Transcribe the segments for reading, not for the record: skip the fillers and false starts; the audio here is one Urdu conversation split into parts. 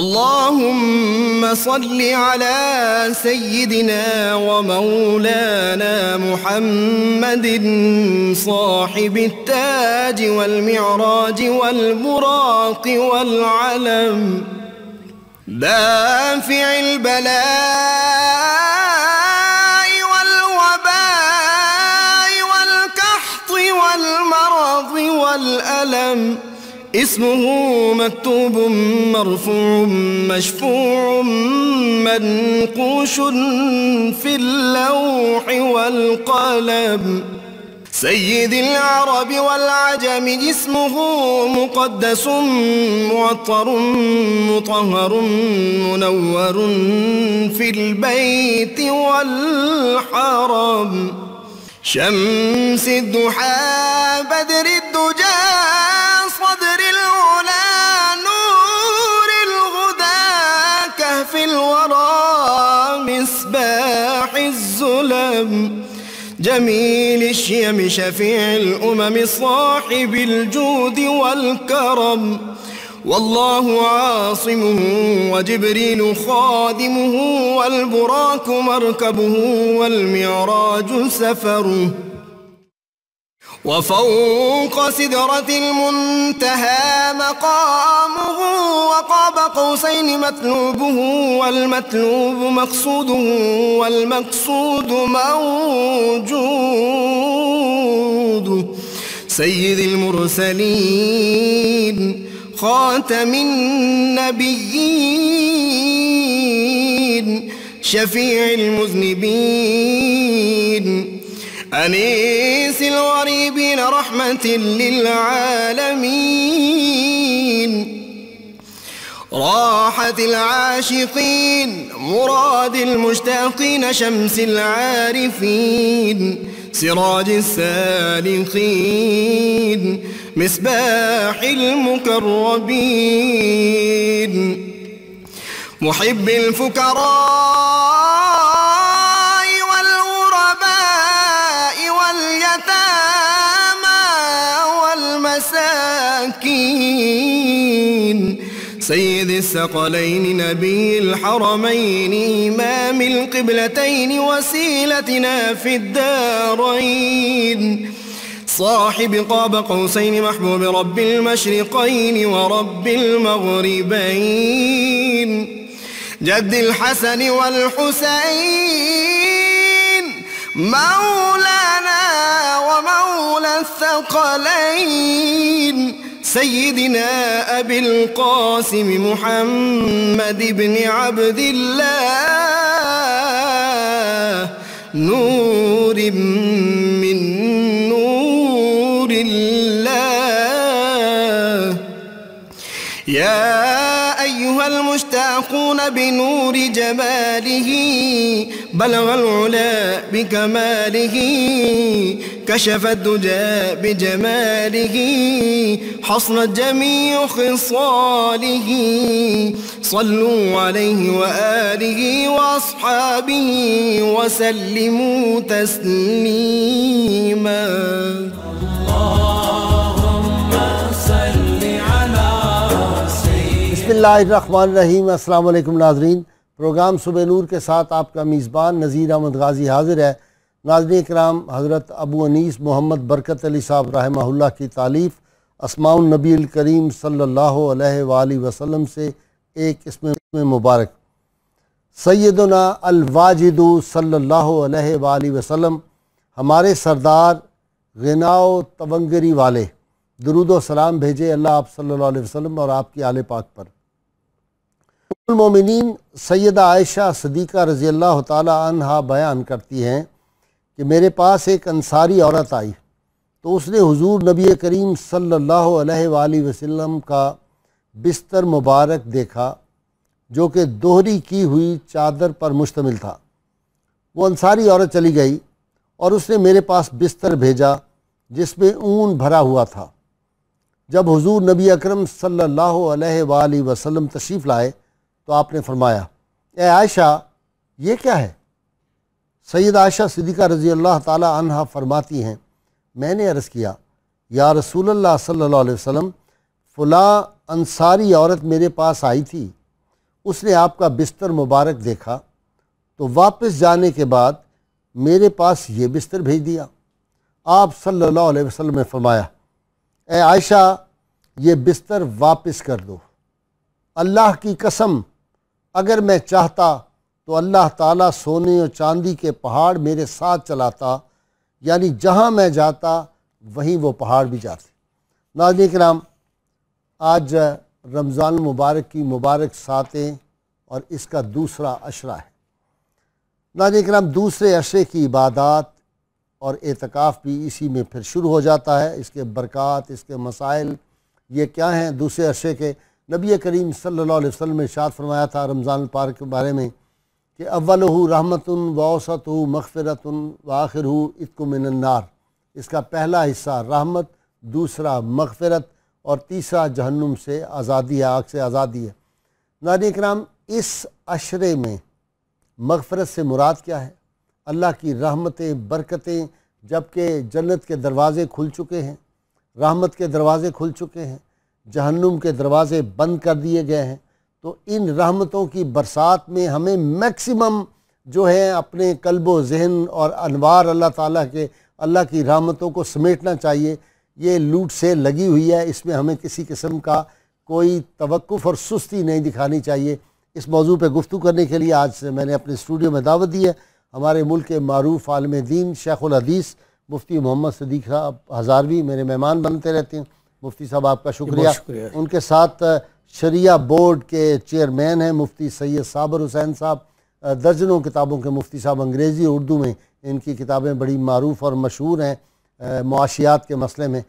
اللهم صل على سيدنا ومولانا محمد صاحب التاج والمعراج والبراق والعلم، دافع البلاء والوباء والقحط والمرض والألم، اسمه مكتوب مرفوع مشفوع منقوش في اللوح والقلم، سيد العرب والعجم، اسمه مقدس معطر مطهر منور في البيت والحرم، شمس الضحى بدر الدجى صدر العلا نور الهدى كهف الورى مصباح الظلم، جميل الشيم شفيع الأمم صاحب الجود والكرم، والله عاصمه وجبريل خادمه والبراك مركبه والمعراج سفره، وفوق سدرة المنتهى مقامه، وقاب قوسين مطلوبه والمطلوب مقصوده والمقصود موجود، سيد المرسلين خاتم النبيين شفيع المذنبين، أنيس الغريبين رحمة للعالمين، راحة العاشقين مراد المشتاقين، شمس العارفين سراج السالكين مصباح المقربين، محب الفقراء والغرباء واليتامى والمساكين، سيد الثقلين نبي الحرمين إمام القبلتين وسيلتنا في الدارين، صاحب قاب قوسين محبوب رب المشرقين ورب المغربين، جد الحسن والحسين مولانا ومولى الثقلين، سيدنا أبي القاسم محمد بن عبد الله، نور من نور الله، يا أيها المشتاقون بنور جماله، بلغ العلا بكماله، كشف الدجى بجماله، حصلت جميع خصاله، صلوا عليه وآله وأصحابه وسلموا تسليما. بسم اللہ الرحمن الرحیم۔ السلام علیکم ناظرین، پروگرام صبح نور کے ساتھ آپ کا میزبان نذیر احمد غازی حاضر ہے۔ ناظرین کرام، حضرت ابو انیس محمد برکت علی صاحب رحمہ اللہ کی تالیف اسماء النبی الکریم صلی اللہ علیہ وآلہ وسلم سے ایک اسم مبارک، سیدنا الواجد صلی اللہ علیہ وآلہ وسلم، ہمارے سردار غنا و تونگری والے، درود و سلام بھیجے اللہ آپ صلی اللہ علیہ وسلم اور آپ کی آل پاک پر۔ المومنین سیدہ عائشہ صدیقہ رضی اللہ تعالی عنہا بیان کرتی ہیں کہ میرے پاس ایک انصاری عورت آئی تو اس نے حضور نبی کریم صلی اللہ علیہ وآلہ وسلم کا بستر مبارک دیکھا جو کہ دوہری کی ہوئی چادر پر مشتمل تھا۔ وہ انصاری عورت چلی گئی اور اس نے میرے پاس بستر بھیجا جس میں اون بھرا ہوا تھا۔ جب حضور نبی اکرم صلی اللہ علیہ وآلہ وسلم تشریف لائے تو آپ نے فرمایا، اے عائشہ یہ کیا ہے؟ سید عائشہ صدیقہ رضی اللہ تعالی عنہا فرماتی ہیں، میں نے عرض کیا، یا رسول اللہ صلی اللہ علیہ وسلم، فلاں انصاری عورت میرے پاس آئی تھی اس نے آپ کا بستر مبارک دیکھا تو واپس جانے کے بعد میرے پاس یہ بستر بھیج دیا۔ آپ صلی اللہ علیہ وسلم نے فرمایا، اے عائشہ یہ بستر واپس کر دو، اللہ کی قسم اگر میں چاہتا تو اللہ تعالیٰ سونے اور چاندی کے پہاڑ میرے ساتھ چلاتا، یعنی جہاں میں جاتا وہیں وہ پہاڑ بھی جاتے۔ ناظرین کرام، آج رمضان المبارک کی مبارک ساتیں اور اس کا دوسرا عشرہ ہے۔ ناظرین کرام، دوسرے عشرے کی عبادات اور اعتکاف بھی اسی میں پھر شروع ہو جاتا ہے۔ اس کے برکات، اس کے مسائل یہ کیا ہیں دوسرے عشرے کے؟ نبی کریم صلی اللہ علیہ وسلم نے ارشاد فرمایا تھا رمضان الپاک کے بارے میں کہ اولہ رحمت و اوسط مغفرت و آخر عتق من النار، اس کا پہلا حصہ رحمت، دوسرا مغفرت اور تیسرا جہنم سے آزادی ہے، آگ سے آزادی ہے۔ ناظرین کرام، اس عشرے میں مغفرت سے مراد کیا ہے؟ اللہ کی رحمتیں، برکتیں، جبکہ جنت کے دروازے کھل چکے ہیں، رحمت کے دروازے کھل چکے ہیں، جہنم کے دروازے بند کر دیے گئے ہیں، تو ان رحمتوں کی برسات میں ہمیں میکسیمم جو ہے اپنے قلب و ذہن اور انوار اللہ تعالیٰ کے، اللہ کی رحمتوں کو سمیٹنا چاہیے۔ یہ لوٹ سے لگی ہوئی ہے، اس میں ہمیں کسی قسم کا کوئی توقف اور سستی نہیں دکھانی چاہیے۔ اس موضوع پہ گفتگو کرنے کے لیے آج میں نے اپنے اسٹوڈیو میں دعوت دی ہے ہمارے ملک کے معروف عالم دین شیخ الحدیث مفتی محمد صدیق صاحب ہزاروی میرے مہمان بنتے رہتے ہیں۔ مفتی صاحب آپ کا شکریہ۔ ان کے ساتھ شریعہ بورڈ کے چیئرمین ہیں مفتی سید صابر حسین صاحب، درجنوں کتابوں کے مفتی صاحب، انگریزی اور اردو میں ان کی کتابیں بڑی معروف اور مشہور ہیں معاشیات کے مسئلے میں۔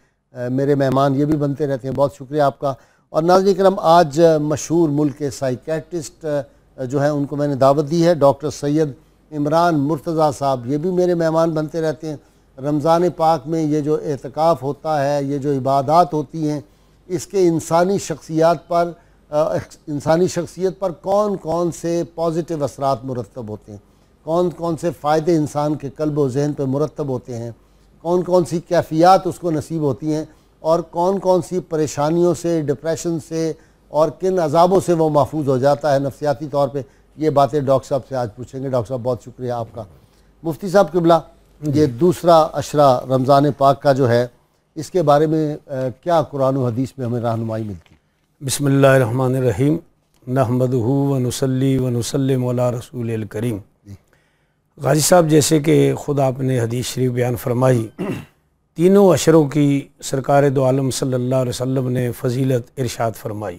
میرے مہمان یہ بھی بنتے رہتے ہیں، بہت شکریہ آپ کا۔ اور ناظرین کرام، آج مشہور ملک کے سائیکیٹرسٹ جو ہیں ان کو میں نے دعوت دی ہے، ڈاکٹر سید عمران مرتضیٰ صاحب، یہ بھی میرے مہمان بنتے رہتے ہیں۔ رمضان پاک میں یہ جو اعتکاف ہوتا ہے، یہ جو عبادات ہوتی ہیں، اس کے انسانی شخصیت پر کون کون سے پازیٹیو اثرات مرتب ہوتے ہیں، کون کون سے فائدے انسان کے قلب و ذہن پہ مرتب ہوتے ہیں، کون کون سی کیفیات اس کو نصیب ہوتی ہیں، اور کون کون سی پریشانیوں سے، ڈپریشن سے اور کن عذابوں سے وہ محفوظ ہو جاتا ہے نفسیاتی طور پہ، یہ باتیں ڈاکٹر صاحب سے آج پوچھیں گے۔ ڈاکٹر صاحب بہت شکریہ آپ کا۔ مفتی صاحب قبلہ، یہ دوسرا عشرہ رمضان پاک کا جو ہے، اس کے بارے میں کیا قرآن و حدیث میں ہمیں رہنمائی ملتی؟ بسم اللہ الرحمن الرحیم، نحمدہ و نصلی و نسلم علی رسول الکریم۔ غازی صاحب، جیسے کہ خود آپ نے حدیث شریف بیان فرمائی، تینوں عشروں کی سرکار دو عالم صلی اللہ علیہ وسلم نے فضیلت ارشاد فرمائی،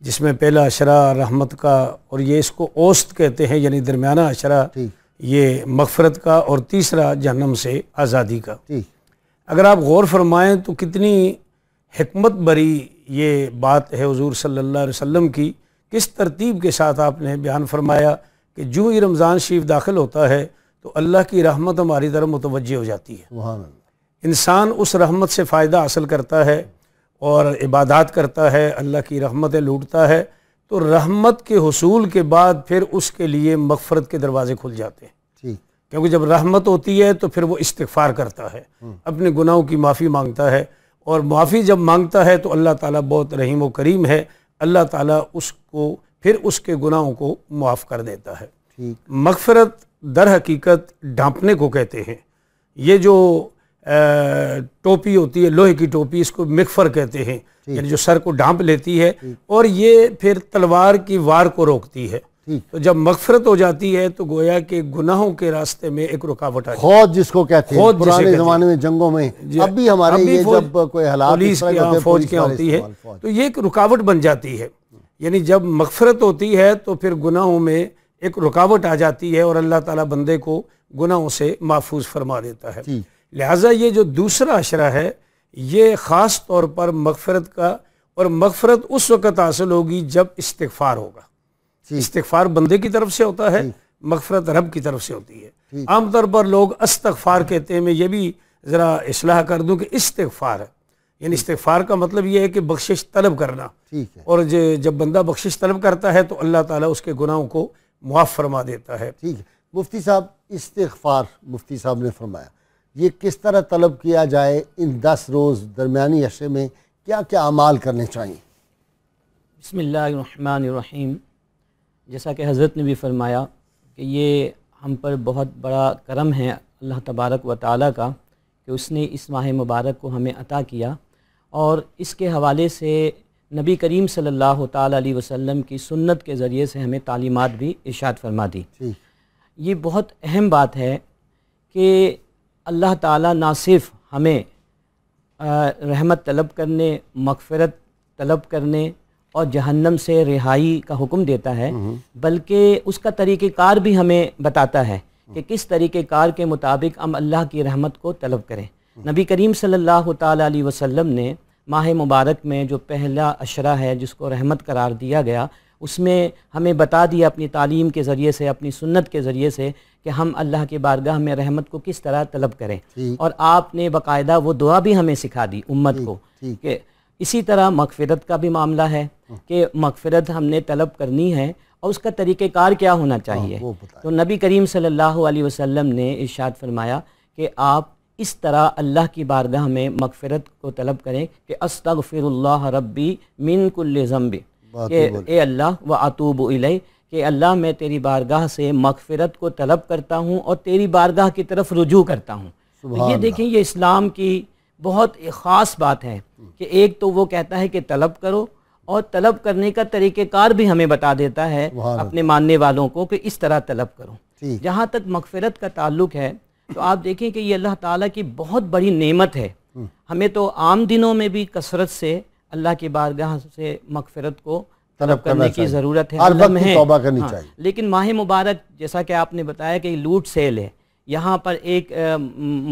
جس میں پہلا عشرہ رحمت کا، اور یہ اس کو اوسط کہتے ہیں، یعنی درمیانہ عشرہ یہ مغفرت کا، اور تیسرا جہنم سے آزادی کا۔ اگر آپ غور فرمائیں تو کتنی حکمت بری یہ بات ہے حضور صلی اللہ علیہ وسلم کی، کس ترتیب کے ساتھ آپ نے بیان فرمایا کہ جو ہی رمضان شریف داخل ہوتا ہے تو اللہ کی رحمت ہماری طرف متوجہ ہو جاتی ہے، سبحان اللہ۔ انسان اس رحمت سے فائدہ حاصل کرتا ہے اور عبادات کرتا ہے، اللہ کی رحمتیں لوٹتا ہے، تو رحمت کے حصول کے بعد پھر اس کے لیے مغفرت کے دروازے کھل جاتے ہیں، کیونکہ جب رحمت ہوتی ہے تو پھر وہ استغفار کرتا ہے، اپنے گناہوں کی معافی مانگتا ہے، اور معافی جب مانگتا ہے تو اللہ تعالیٰ بہت رحیم و کریم ہے، اللہ تعالیٰ اس کو پھر اس کے گناہوں کو معاف کر دیتا ہے۔ مغفرت در حقیقت ڈھانپنے کو کہتے ہیں۔ یہ جو ٹوپی ہوتی ہے، لوہے کی ٹوپی، اس کو مغفر کہتے ہیں، یعنی جو سر کو ڈھانپ لیتی ہے، اور یہ پھر تلوار کی وار کو روکتی ہے۔ تو جب مغفرت ہو جاتی ہے تو گویا کہ گناہوں کے راستے میں ایک رکاوٹ آ جاتی ہے۔ خود جس کو کہتے ہیں، پرانے زمانے میں جنگوں میں، اب بھی ہمارے یہ جب کوئی حالات پولیس کی فوج کی ہوتی ہے تو یہ ایک رکاوٹ بن جاتی ہے، یعنی جب مغفرت ہوتی ہے تو پھر گناہوں میں ایک رکاوٹ آ جاتی ہے اور اللہ تعالیٰ بندے کو گناہوں سے محفوظ فرما دیتا ہے۔ لہٰذا یہ جو دوسرا عشرہ ہے یہ خاص طور پر مغفرت کا، اور مغفرت اس وقت حاصل ہوگی جب استغفار ہوگا۔ استغفار بندے کی طرف سے ہوتا ہے، مغفرت رب کی طرف سے ہوتی ہے۔ عام طور پر لوگ استغفار کہتے ہیں، میں یہ بھی ذرا اصلاح کر دوں کہ استغفار ہے، یعنی استغفار کا مطلب یہ ہے کہ بخشش طلب کرنا، اور جب بندہ بخشش طلب کرتا ہے تو اللہ تعالیٰ اس کے گناہوں کو معاف فرما دیتا ہے۔ ٹھیک ہے مفتی صاحب، استغفار مفتی صاحب نے فرمایا، یہ کس طرح طلب کیا جائے؟ ان 10 روز درمیانی عشرے میں کیا کیا اعمال کرنے چاہیے؟ بسم اللہ الرحمن الرحیم، جیسا کہ حضرت نے بھی فرمایا کہ یہ ہم پر بہت بڑا کرم ہے اللہ تبارک و تعالیٰ کا کہ اس نے اس ماہ مبارک کو ہمیں عطا کیا، اور اس کے حوالے سے نبی کریم صلی اللہ تعالیٰ علیہ وسلم کی سنت کے ذریعے سے ہمیں تعلیمات بھی ارشاد فرما دی۔ یہ بہت اہم بات ہے کہ اللہ تعالیٰ نہ صرف ہمیں رحمت طلب کرنے، مغفرت طلب کرنے اور جہنم سے رہائی کا حکم دیتا ہے، بلکہ اس کا طریقہ کار بھی ہمیں بتاتا ہے کہ کس طریقہ کار کے مطابق ہم اللہ کی رحمت کو طلب کریں۔ نبی کریم صلی اللہ تعالیٰ علیہ وسلم نے ماہ مبارک میں جو پہلا عشرہ ہے جس کو رحمت قرار دیا گیا، اس میں ہمیں بتا دیا اپنی تعلیم کے ذریعے سے، اپنی سنت کے ذریعے سے کہ ہم اللہ کی بارگاہ میں رحمت کو کس طرح طلب کریں، اور آپ نے باقاعدہ وہ دعا بھی ہمیں سکھا دی امت کو کہ اسی طرح مغفرت کا بھی معاملہ ہے کہ مغفرت ہم نے طلب کرنی ہے اور اس کا طریقہ کار کیا ہونا چاہیے۔ تو نبی کریم صلی اللہ علیہ وسلم نے ارشاد فرمایا کہ آپ اس طرح اللہ کی بارگاہ میں مغفرت کو طلب کریں کہ استغفر اللہ ربی من کل ذنب، کہ اے اللہ و اتوب الیہ، کہ اللہ میں تیری بارگاہ سے مغفرت کو طلب کرتا ہوں اور تیری بارگاہ کی طرف رجوع کرتا ہوں۔ تو یہ دیکھیں، یہ اسلام کی بہت خاص بات ہے کہ ایک تو وہ کہتا ہے کہ طلب کرو، اور طلب کرنے کا طریقہ کار بھی ہمیں بتا دیتا ہے اپنے ماننے والوں کو کہ اس طرح طلب کرو۔ جہاں تک مغفرت کا تعلق ہے تو آپ دیکھیں کہ یہ اللہ تعالیٰ کی بہت بڑی نعمت ہے۔ ہمیں تو عام دنوں میں بھی کثرت سے اللہ کی بارگاہ سے مغفرت کو طلب کرنے کی ضرورت ہے، توبہ کرنی چاہیے۔ لیکن ماہ مبارک جیسا کہ آپ نے بتایا کہ لوٹ سیل ہے، یہاں پر ایک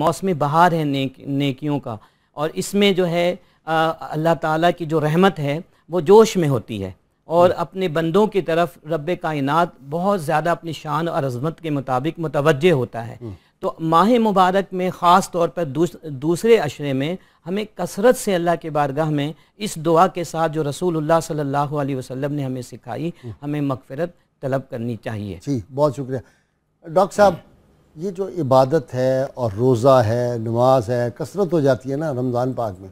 موسم بہار ہے نیکیوں کا، اور اس میں جو ہے اللہ تعالیٰ کی جو رحمت ہے وہ جوش میں ہوتی ہے، اور اپنے بندوں کی طرف رب کائنات بہت زیادہ اپنی شان اور عظمت کے مطابق متوجہ ہوتا ہے۔ تو ماہ مبارک میں خاص طور پر دوسرے عشرے میں ہمیں کثرت سے اللہ کے بارگاہ میں اس دعا کے ساتھ جو رسول اللہ صلی اللہ علیہ وسلم نے ہمیں سکھائی، ہمیں مغفرت طلب کرنی چاہیے۔ جی بہت شکریہ ڈاکٹر صاحب۔ یہ جو عبادت ہے اور روزہ ہے، نماز ہے، کثرت ہو جاتی ہے نا رمضان پاک میں،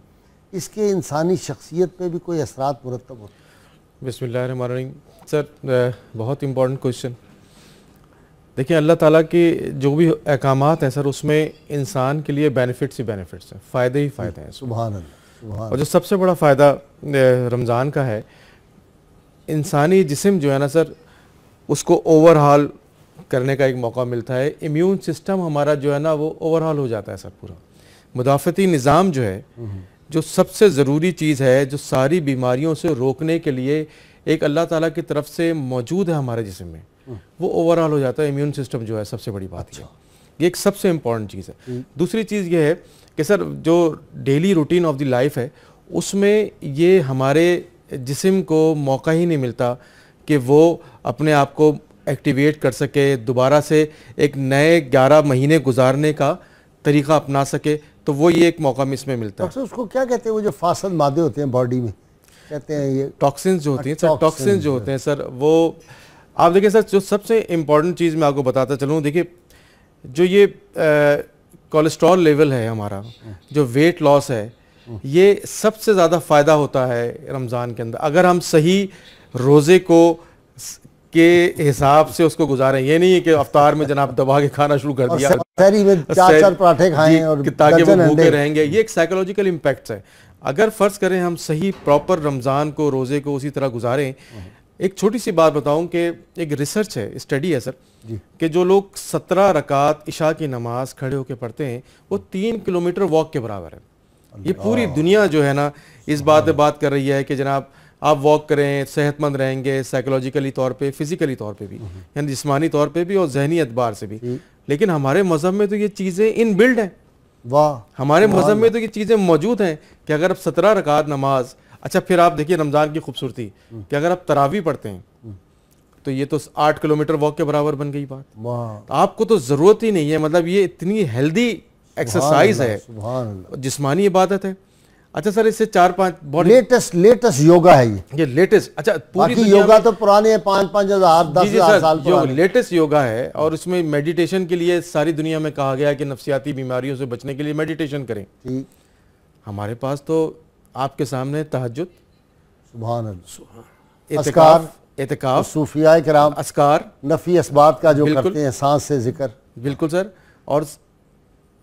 اس کے انسانی شخصیت پہ بھی کوئی اثرات مرتب ہوتے ہیں؟ بسم اللہ الرحمن الرحیم۔ سر بہت امپورٹنٹ کوشچن۔ دیکھیں، اللہ تعالیٰ کے جو بھی احکامات ہیں سر، اس میں انسان کے لیے بینیفٹس ہی بینیفٹس ہیں، فائدے ہی فائدے ہیں۔ سبحان اللہ۔ اور جو سب سے بڑا فائدہ رمضان کا ہے، انسانی جسم جو ہے نا سر، اس کو اوور ہال کرنے کا ایک موقع ملتا ہے۔ امیون سسٹم ہمارا جو ہے نا وہ اوور ہال ہو جاتا ہے سر، پورا مدافعتی نظام جو ہے، جو سب سے ضروری چیز ہے، جو ساری بیماریوں سے روکنے کے لیے ایک اللہ تعالیٰ کی طرف سے موجود ہے ہمارے جسم میں، وہ اوور آل ہو جاتا ہے۔ امیون سسٹم جو ہے سب سے بڑی بات ہے، یہ ایک سب سے امپورٹنٹ چیز ہے۔ دوسری چیز یہ ہے کہ سر جو daily routine of the life ہے، اس میں یہ ہمارے جسم کو موقع ہی نہیں ملتا کہ وہ اپنے آپ کو ایکٹیویٹ کر سکے، دوبارہ سے ایک نئے 11 مہینے گزارنے کا طریقہ اپنا سکے، تو وہ یہ ایک موقع اس میں ملتا ہے۔ ڈاکٹر اس کو کیا کہتے ہیں، وہ جو فاسد مادے ہوتے ہیں باڈی میں، کہتے ہیں یہ ٹاکسنز جو ہوتی ہیں سر، ٹاکسنز جو ہوتے ہیں سر، وہ آپ دیکھیں سر، جو سب سے امپورٹنٹ چیز میں آپ کو بتاتا چلوں، دیکھیں جو یہ کولیسٹرول لیول ہے ہمارا، جو ویٹ لاس ہے، یہ سب سے زیادہ فائدہ ہوتا ہے رمضان کے اندر، اگر ہم صحیح روزے کو کے حساب سے اس کو گزاریں۔ یہ نہیں ہے کہ افطار میں جناب دبا کے کھانا شروع کر دیا، سحری میں 4 پراٹھے کھائیں اور تاکہ وہ بھوکے رہیں گے، یہ ایک سائیکولوجیکل امپیکٹس ہے۔ اگر فرض کریں ہم صحیح پراپر رمضان کو، روزے کو اسی طرح گزاریں۔ ایک چھوٹی سی بات بتاؤں کہ ایک ریسرچ ہے، اسٹڈی ہے سر، کہ جو لوگ 17 رکعت عشاء کی نماز کھڑے ہو کے پڑھتے ہیں، وہ 3 کلومیٹر واک کے برابر ہے۔ یہ پوری دنیا جو ہے نا اس بات پہ بات کر رہی ہے کہ جناب آپ واک کریں، صحت مند رہیں گے، سائیکولوجیکلی طور پہ، فزیکلی طور پہ بھی، یعنی جسمانی طور پہ بھی اور ذہنی اعتبار سے بھی۔ لیکن ہمارے مذہب میں تو یہ چیزیں ان بلڈ ہیں، ہمارے مذہب میں تو یہ چیزیں موجود ہیں کہ اگر آپ 17 رکعت نماز، اچھا پھر آپ دیکھیے رمضان کی خوبصورتی کہ اگر آپ تراویح پڑھتے ہیں تو یہ تو 8 کلومیٹر واک کے برابر بن گئی بات۔ آپ کو تو ضرورت ہی نہیں ہے، مطلب یہ اتنی ہیلدی ایکسرسائز ہے، جسمانی عبادت ہے۔ اچھا سر، اس سے 4-5 لیٹسٹ یوگا ہے یہ لیٹسٹ، اچھا پوری یوگا تو پرانے 5,000 10,000 سال پرانے لیٹسٹ یوگا ہے، اور اس میں میڈیٹیشن کے لیے ساری دنیا میں کہا گیا ہے کہ نفسیاتی بیماریوں سے بچنے کے لیے میڈیٹیشن کریں۔ ہمارے پاس تو آپ کے سامنے تہجد، سبحان اللہ، اذکار، اعتکاف، صوفیاء کرام اذکار، نفی اسبات کا جو بالکل کرتے ہیں، سانس سے ذکر. بالکل سر. اور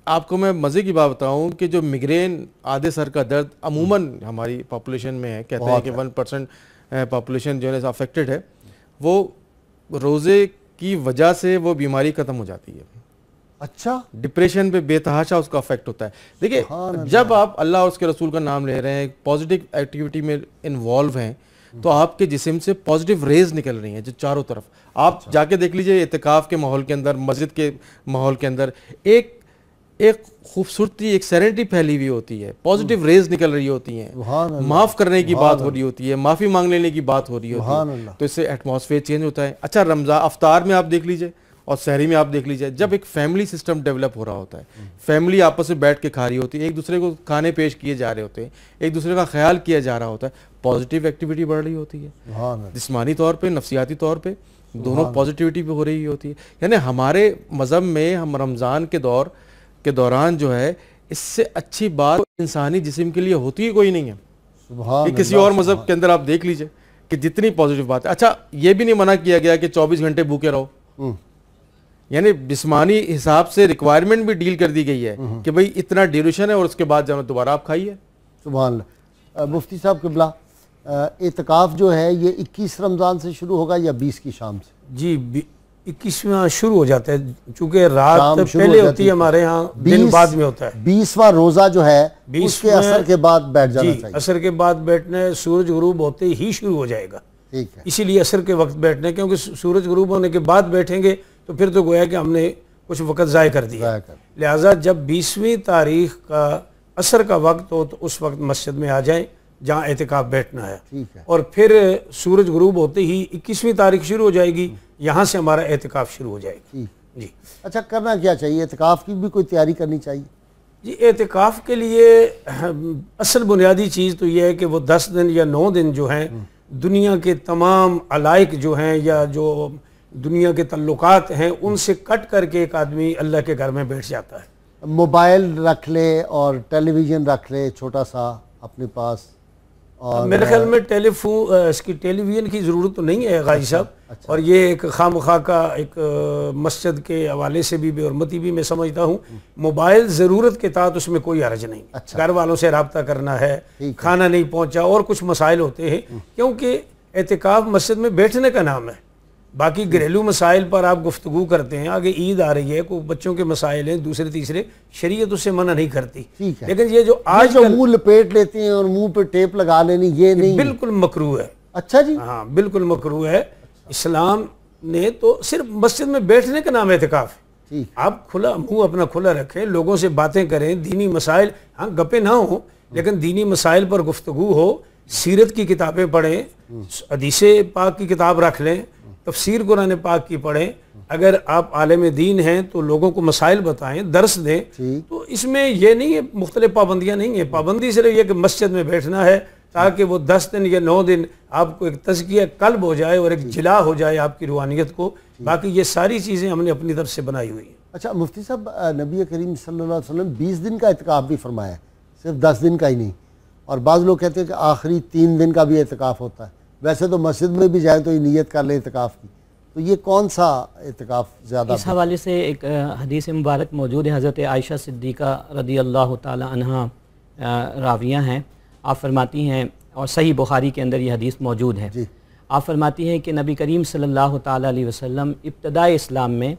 آپ کو میں مزے کی بات بتاؤں کہ جو میگرین، آدھے سر کا درد عموماً ہماری پاپولیشن میں ہے، کہتے ہیں کہ 1% پاپولیشن جو ہے افیکٹڈ ہے، وہ روزے کی وجہ سے وہ بیماری ختم ہو جاتی ہے. اچھا، ڈپریشن پہ بے تحاشا اس کا افیکٹ ہوتا ہے. دیکھیے جب آپ اللہ اور اس کے رسول کا نام لے رہے ہیں، پازیٹیو ایکٹیویٹی میں انوالو ہیں، تو آپ کے جسم سے پازیٹیو ریز نکل رہی ہیں جو چاروں طرف. آپ جا کے دیکھ لیجئے اعتکاف کے ماحول کے اندر، مسجد کے ماحول کے اندر ایک خوبصورتی، ایک سیرنٹی پھیلی ہوئی ہوتی ہے، پازیٹیو ریز نکل رہی ہوتی ہیں، معاف کرنے کی بات ہو رہی ہوتی ہے، معافی مانگ لینے کی بات ہو رہی ہوتی ہے، تو اس سے ایٹماسفیئر چینج ہوتا ہے. اچھا رمضان افطار میں آپ دیکھ لیجئے اور سحری میں آپ دیکھ لیجئے، جب ایک فیملی سسٹم ڈیولپ ہو رہا ہوتا ہے، فیملی آپس میں بیٹھ کے کھا رہی ہوتی ہے، ایک دوسرے کو کھانے پیش کیے جا رہے ہوتے ہیں، ایک دوسرے کا خیال کیا جا رہا ہوتا ہے، پازیٹیو ایکٹیویٹی بڑھ رہی ہوتی ہے، جسمانی طور پہ، نفسیاتی طور پہ، دونوں پازیٹیوٹی پہ ہو رہی ہوتی ہے. یعنی ہمارے مذہب میں ہم رمضان کے دوران جو ہے، اس سے اچھی بات انسانی جسم کے لیے ہوتی ہی کوئی نہیں ہے. کہ کسی اور مذہب کے اندر آپ دیکھ لیجئے کہ جتنی پازیٹیو بات ہے. اچھا یہ بھی نہیں منع کیا گیا کہ 24 گھنٹے بھوکے رہو، یعنی جسمانی حساب سے ریکوائرمنٹ بھی ڈیل کر دی گئی ہے کہ بھئی اتنا ڈیوریشن ہے اور اس کے بعد جانا دوبارہ آپ کھائیے. سبحان اللہ. مفتی صاحب قبلہ، اعتکاف جو ہے یہ 21 رمضان سے شروع ہوگا یا 20 کی شام سے؟ جی 21واں شروع ہو جاتا ہے، چونکہ رات پہلے ہوتی ہے ہمارے ہاں، دن بعد میں ہوتا ہے. 20واں روزہ جو ہے اس کے اثر کے بعد بیٹھ جانا چاہیے. اثر کے بعد بیٹھنا ہے، سورج غروب ہوتے ہی شروع ہو جائے گا. ٹھیک ہے، اسی لیے اثر کے وقت بیٹھنا ہے، کیونکہ سورج غروب ہونے کے بعد بیٹھیں گے تو پھر تو گویا کہ ہم نے کچھ وقت ضائع کر دیا. لہٰذا جب 20ویں تاریخ کا عصر کا وقت ہو تو اس وقت مسجد میں آ جائیں جہاں اعتکاف بیٹھنا ہے، اور پھر سورج غروب ہوتے ہی 21ویں تاریخ شروع ہو جائے گی، یہاں سے ہمارا اعتکاف شروع ہو جائے گا. جی اچھا، کرنا کیا چاہیے؟ اعتکاف کی بھی کوئی تیاری کرنی چاہیے؟ جی اعتکاف کے لیے اصل بنیادی چیز تو یہ ہے کہ وہ 10 دن یا 9 دن جو ہیں دنیا کے تمام علائق جو ہیں یا جو دنیا کے تعلقات ہیں ان سے کٹ کر کے ایک آدمی اللہ کے گھر میں بیٹھ جاتا ہے. موبائل رکھ لے اور ٹیلی ویژن رکھ لے چھوٹا سا اپنے پاس. اور میرے خیال میں اس کی ٹیلی ویژن کی ضرورت تو نہیں ہے غازی صاحب. اور یہ ایک خام خواہ کا ایک مسجد کے حوالے سے بھی بے حرمتی بھی میں سمجھتا ہوں. موبائل ضرورت کے تحت اس میں کوئی حرج نہیں. گھر والوں سے رابطہ کرنا ہے، کھانا نہیں پہنچا اور کچھ مسائل ہوتے ہیں، کیونکہ اعتکاف مسجد میں بیٹھنے کا نام ہے. باقی گھریلو مسائل پر آپ گفتگو کرتے ہیں، آگے عید آ رہی ہے، کوئی بچوں کے مسائل ہیں دوسرے تیسرے، شریعت اس سے منع نہیں کرتی. لیکن یہ جو آج منہ لپیٹ لیتے ہیں اور منہ پہ ٹیپ لگا لینی، یہ نہیں، بالکل مکروہ ہے. اچھا جی، ہاں بالکل مکروہ ہے. اسلام نے تو صرف مسجد میں بیٹھنے کا نام اعتکاف ہے. آپ کھلا منہ اپنا کھلا رکھیں، لوگوں سے باتیں کریں، دینی مسائل، ہاں گپے نہ ہوں لیکن دینی مسائل پر گفتگو ہو، سیرت کی کتابیں پڑھیں، حدیث پاک کی کتاب رکھ لیں، تفسیر قرآن پاک کی پڑھیں. اگر آپ عالم دین ہیں تو لوگوں کو مسائل بتائیں، درس دیں. تو اس میں یہ نہیں ہے، مختلف پابندیاں نہیں ہیں. پابندی صرف یہ کہ مسجد میں بیٹھنا ہے تاکہ وہ 10 دن یا 9 دن آپ کو ایک تزکیہ قلب ہو جائے اور ایک جلا ہو جائے آپ کی روحانیت کو. باقی یہ ساری چیزیں ہم نے اپنی طرف سے بنائی ہوئی ہیں. اچھا مفتی صاحب، نبی کریم صلی اللہ علیہ وسلم 20 دن کا اعتکاف بھی فرمایا ہے، صرف 10 دن کا ہی نہیں. اور بعض لوگ کہتے ہیں کہ آخری 3 دن کا بھی اعتکاف ہوتا ہے. ویسے تو مسجد میں بھی جائیں تو یہ نیت کر لیں اعتکاف کی، تو یہ کون سا اعتکاف زیادہ؟ اس حوالے سے ایک حدیث مبارک موجود ہے، حضرت عائشہ صدیقہ رضی اللہ تعالی عنہا راویہ ہیں. آپ فرماتی ہیں، اور صحیح بخاری کے اندر یہ حدیث موجود ہے، آپ فرماتی ہیں کہ نبی کریم صلی اللہ تعالی علیہ وسلم ابتدائی اسلام میں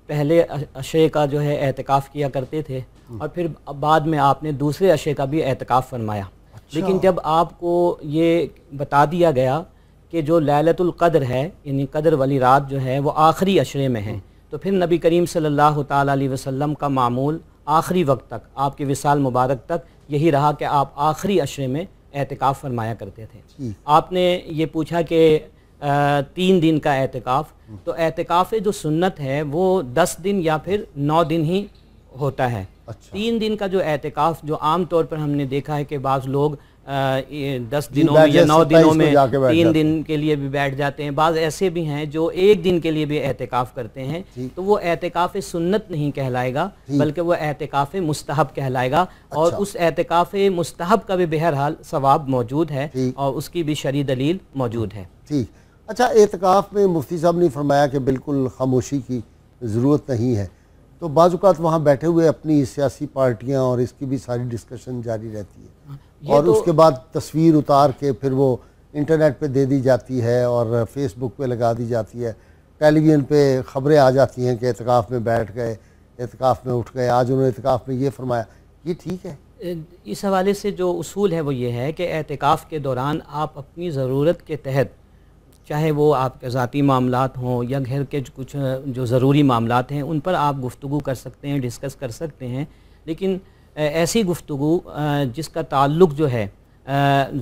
پہلے عشرے کا جو ہے اعتکاف کیا کرتے تھے، اور پھر بعد میں آپ نے دوسرے عشرے کا بھی اعتکاف فرمایا. لیکن جب آپ کو یہ بتا دیا گیا کہ جو لیلۃ القدر ہے، یعنی قدر والی رات جو ہے وہ آخری عشرے میں ہے، تو پھر نبی کریم صلی اللہ تعالی علیہ وسلم کا معمول آخری وقت تک، آپ کے وصال مبارک تک یہی رہا کہ آپ آخری عشرے میں اعتکاف فرمایا کرتے تھے. آپ نے یہ پوچھا کہ 3 دن کا اعتکاف، تو اعتکاف جو سنت ہے وہ 10 دن یا پھر 9 دن ہی ہوتا ہے. 3 دن کا جو اعتکاف جو عام طور پر ہم نے دیکھا ہے کہ بعض لوگ 10 دنوں میں یا 9 دنوں میں 3 دن کے لیے بھی بیٹھ جاتے ہیں. بعض ایسے بھی ہیں جو 1 دن کے لیے بھی اعتکاف کرتے ہیں، تو وہ اعتکاف سنت نہیں کہلائے گا بلکہ وہ اعتکاف مستحب کہلائے گا. اور اس اعتکاف مستحب کا بھی بہرحال ثواب موجود ہے اور اس کی بھی شرعی دلیل موجود ہے. ٹھیک. اچھا, اعتکاف میں مفتی صاحب نے فرمایا کہ بالکل خاموشی کی ضرورت نہیں ہے, تو بعض اوقات وہاں بیٹھے ہوئے اپنی سیاسی پارٹیاں اور اس کی بھی ساری ڈسکشن جاری رہتی ہے, اور اس کے بعد تصویر اتار کے پھر وہ انٹرنیٹ پہ دے دی جاتی ہے اور فیس بک پہ لگا دی جاتی ہے, ٹیلی ویژن پہ خبریں آ جاتی ہیں کہ اعتکاف میں بیٹھ گئے, اعتکاف میں اٹھ گئے, آج انہوں نے اعتکاف میں یہ فرمایا. یہ ٹھیک ہے؟ اس حوالے سے جو اصول ہے وہ یہ ہے کہ اعتکاف کے دوران آپ اپنی ضرورت کے تحت, چاہے وہ آپ کے ذاتی معاملات ہوں یا گھر کے کچھ جو ضروری معاملات ہیں, ان پر آپ گفتگو کر سکتے ہیں, ڈسکس کر سکتے ہیں, لیکن ایسی گفتگو جس کا تعلق جو ہے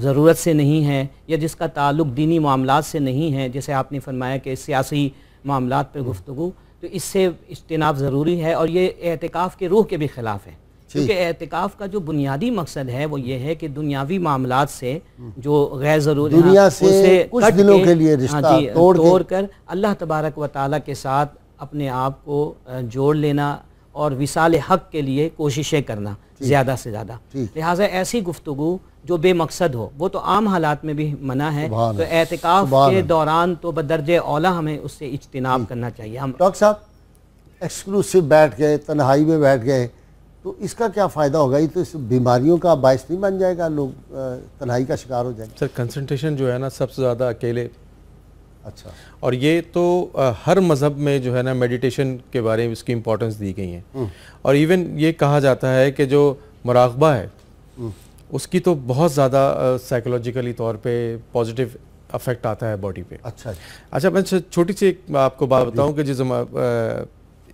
ضرورت سے نہیں ہے یا جس کا تعلق دینی معاملات سے نہیں ہے, جیسے آپ نے فرمایا کہ سیاسی معاملات پر گفتگو, تو اس سے اجتناب ضروری ہے, اور یہ اعتکاف کے روح کے بھی خلاف ہے. کیونکہ اعتکاف کا جو بنیادی مقصد ہے وہ یہ ہے کہ دنیاوی معاملات سے جو غیر ضروری دنیا سے کچھ دنوں کے لیے رشتہ توڑ کر اللہ تبارک و تعالیٰ کے ساتھ اپنے آپ کو جوڑ لینا اور وصال حق کے لیے کوششیں کرنا زیادہ سے زیادہ. لہٰذا ایسی گفتگو جو بے مقصد ہو وہ تو عام حالات میں بھی منع ہے, تو اعتکاف کے دوران تو بدرجہ اولا ہمیں اس سے اجتناب کرنا چاہیے. ہم ڈاکٹر صاحب ایکسکلوسیو بیٹھ گئے, تنہائی میں بیٹھ گئے, تو اس کا کیا فائدہ ہوگا؟ یہ تو اس بیماریوں کا باعث نہیں بن جائے گا, لوگ تنہائی کا شکار ہو جائیں گے. سر کنسنٹریشن جو ہے نا سب سے زیادہ اکیلے. اچھا. اور یہ تو ہر مذہب میں جو ہے نا میڈیٹیشن کے بارے میں اس کی امپورٹنس دی گئی ہیں, اور ایون یہ کہا جاتا ہے کہ جو مراقبہ ہے اس کی تو بہت زیادہ سائیکولوجیکلی طور پہ پازیٹیو افیکٹ آتا ہے باڈی پہ. اچھا میں چھوٹی سی آپ کو بات بتاؤں کہ جس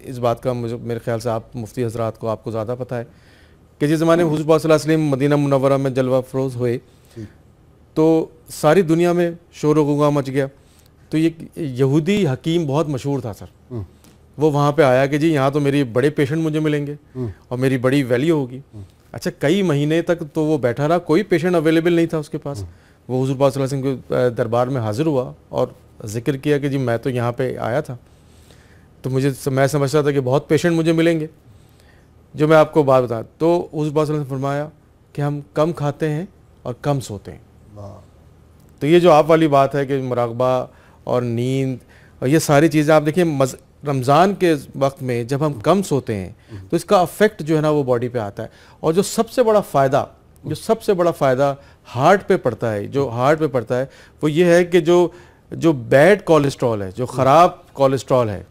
اس بات کا مجھے میرے خیال سے آپ مفتی حضرات کو آپ کو زیادہ پتہ ہے کہ جس زمانے میں حضور پاک صلی اللہ علیہ وسلم مدینہ منورہ میں جلوہ افروز ہوئے تو ساری دنیا میں شور و غوغا مچ گیا. تو یہ یہودی حکیم بہت مشہور تھا سر, وہ وہاں پہ آیا کہ جی یہاں تو میری بڑے پیشنٹ مجھے ملیں گے اور میری بڑی ویلیو ہوگی. اچھا کئی مہینے تک تو وہ بیٹھا رہا, کوئی پیشنٹ اویلیبل نہیں تھا اس کے پاس. وہ حضور پاک صلی اللہ علیہ وسلم کے دربار میں حاضر ہوا اور ذکر کیا کہ جی میں تو یہاں پہ آیا تھا, تو میں سمجھتا تھا کہ بہت پیشنٹ مجھے ملیں گے. جو میں آپ کو بات بتاؤں تو حضور پاک صلی اللہ علیہ وسلم نے فرمایا کہ ہم کم کھاتے ہیں اور کم سوتے ہیں. تو یہ جو آپ والی بات ہے کہ مراقبہ اور نیند اور یہ ساری چیزیں آپ دیکھیں, رمضان کے وقت میں جب ہم کم سوتے ہیں تو اس کا افیکٹ جو ہے نا وہ باڈی پہ آتا ہے. اور جو سب سے بڑا فائدہ ہارٹ پہ پڑتا ہے, وہ یہ ہے کہ جو بیڈ کولیسٹرول ہے, جو خراب کولیسٹرول ہے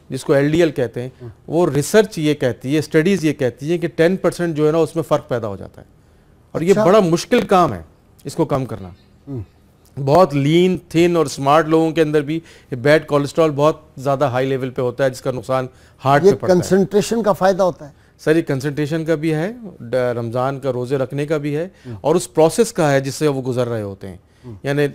جس کو LDL کہتے ہیں, وہ ریسرچ یہ کہتی ہے, اسٹڈیز یہ کہتی ہیں کہ 10% جو ہے نا اس میں فرق پیدا ہو جاتا ہے. اور یہ بڑا مشکل کام ہے اس کو کم کرنا. بہت لین تھن اور سمارٹ لوگوں کے اندر بھی بیڈ کولیسٹرول بہت زیادہ ہائی لیول پہ ہوتا ہے جس کا نقصان ہارٹ پہ پڑتا ہے. کنسنٹریشن کا فائدہ ہوتا ہے سر, یہ کنسنٹریشن کا بھی ہے, رمضان کا روزے رکھنے کا بھی ہے, اور اس پروسیس کا ہے جس سے وہ گزر رہے ہوتے ہیں. یعنی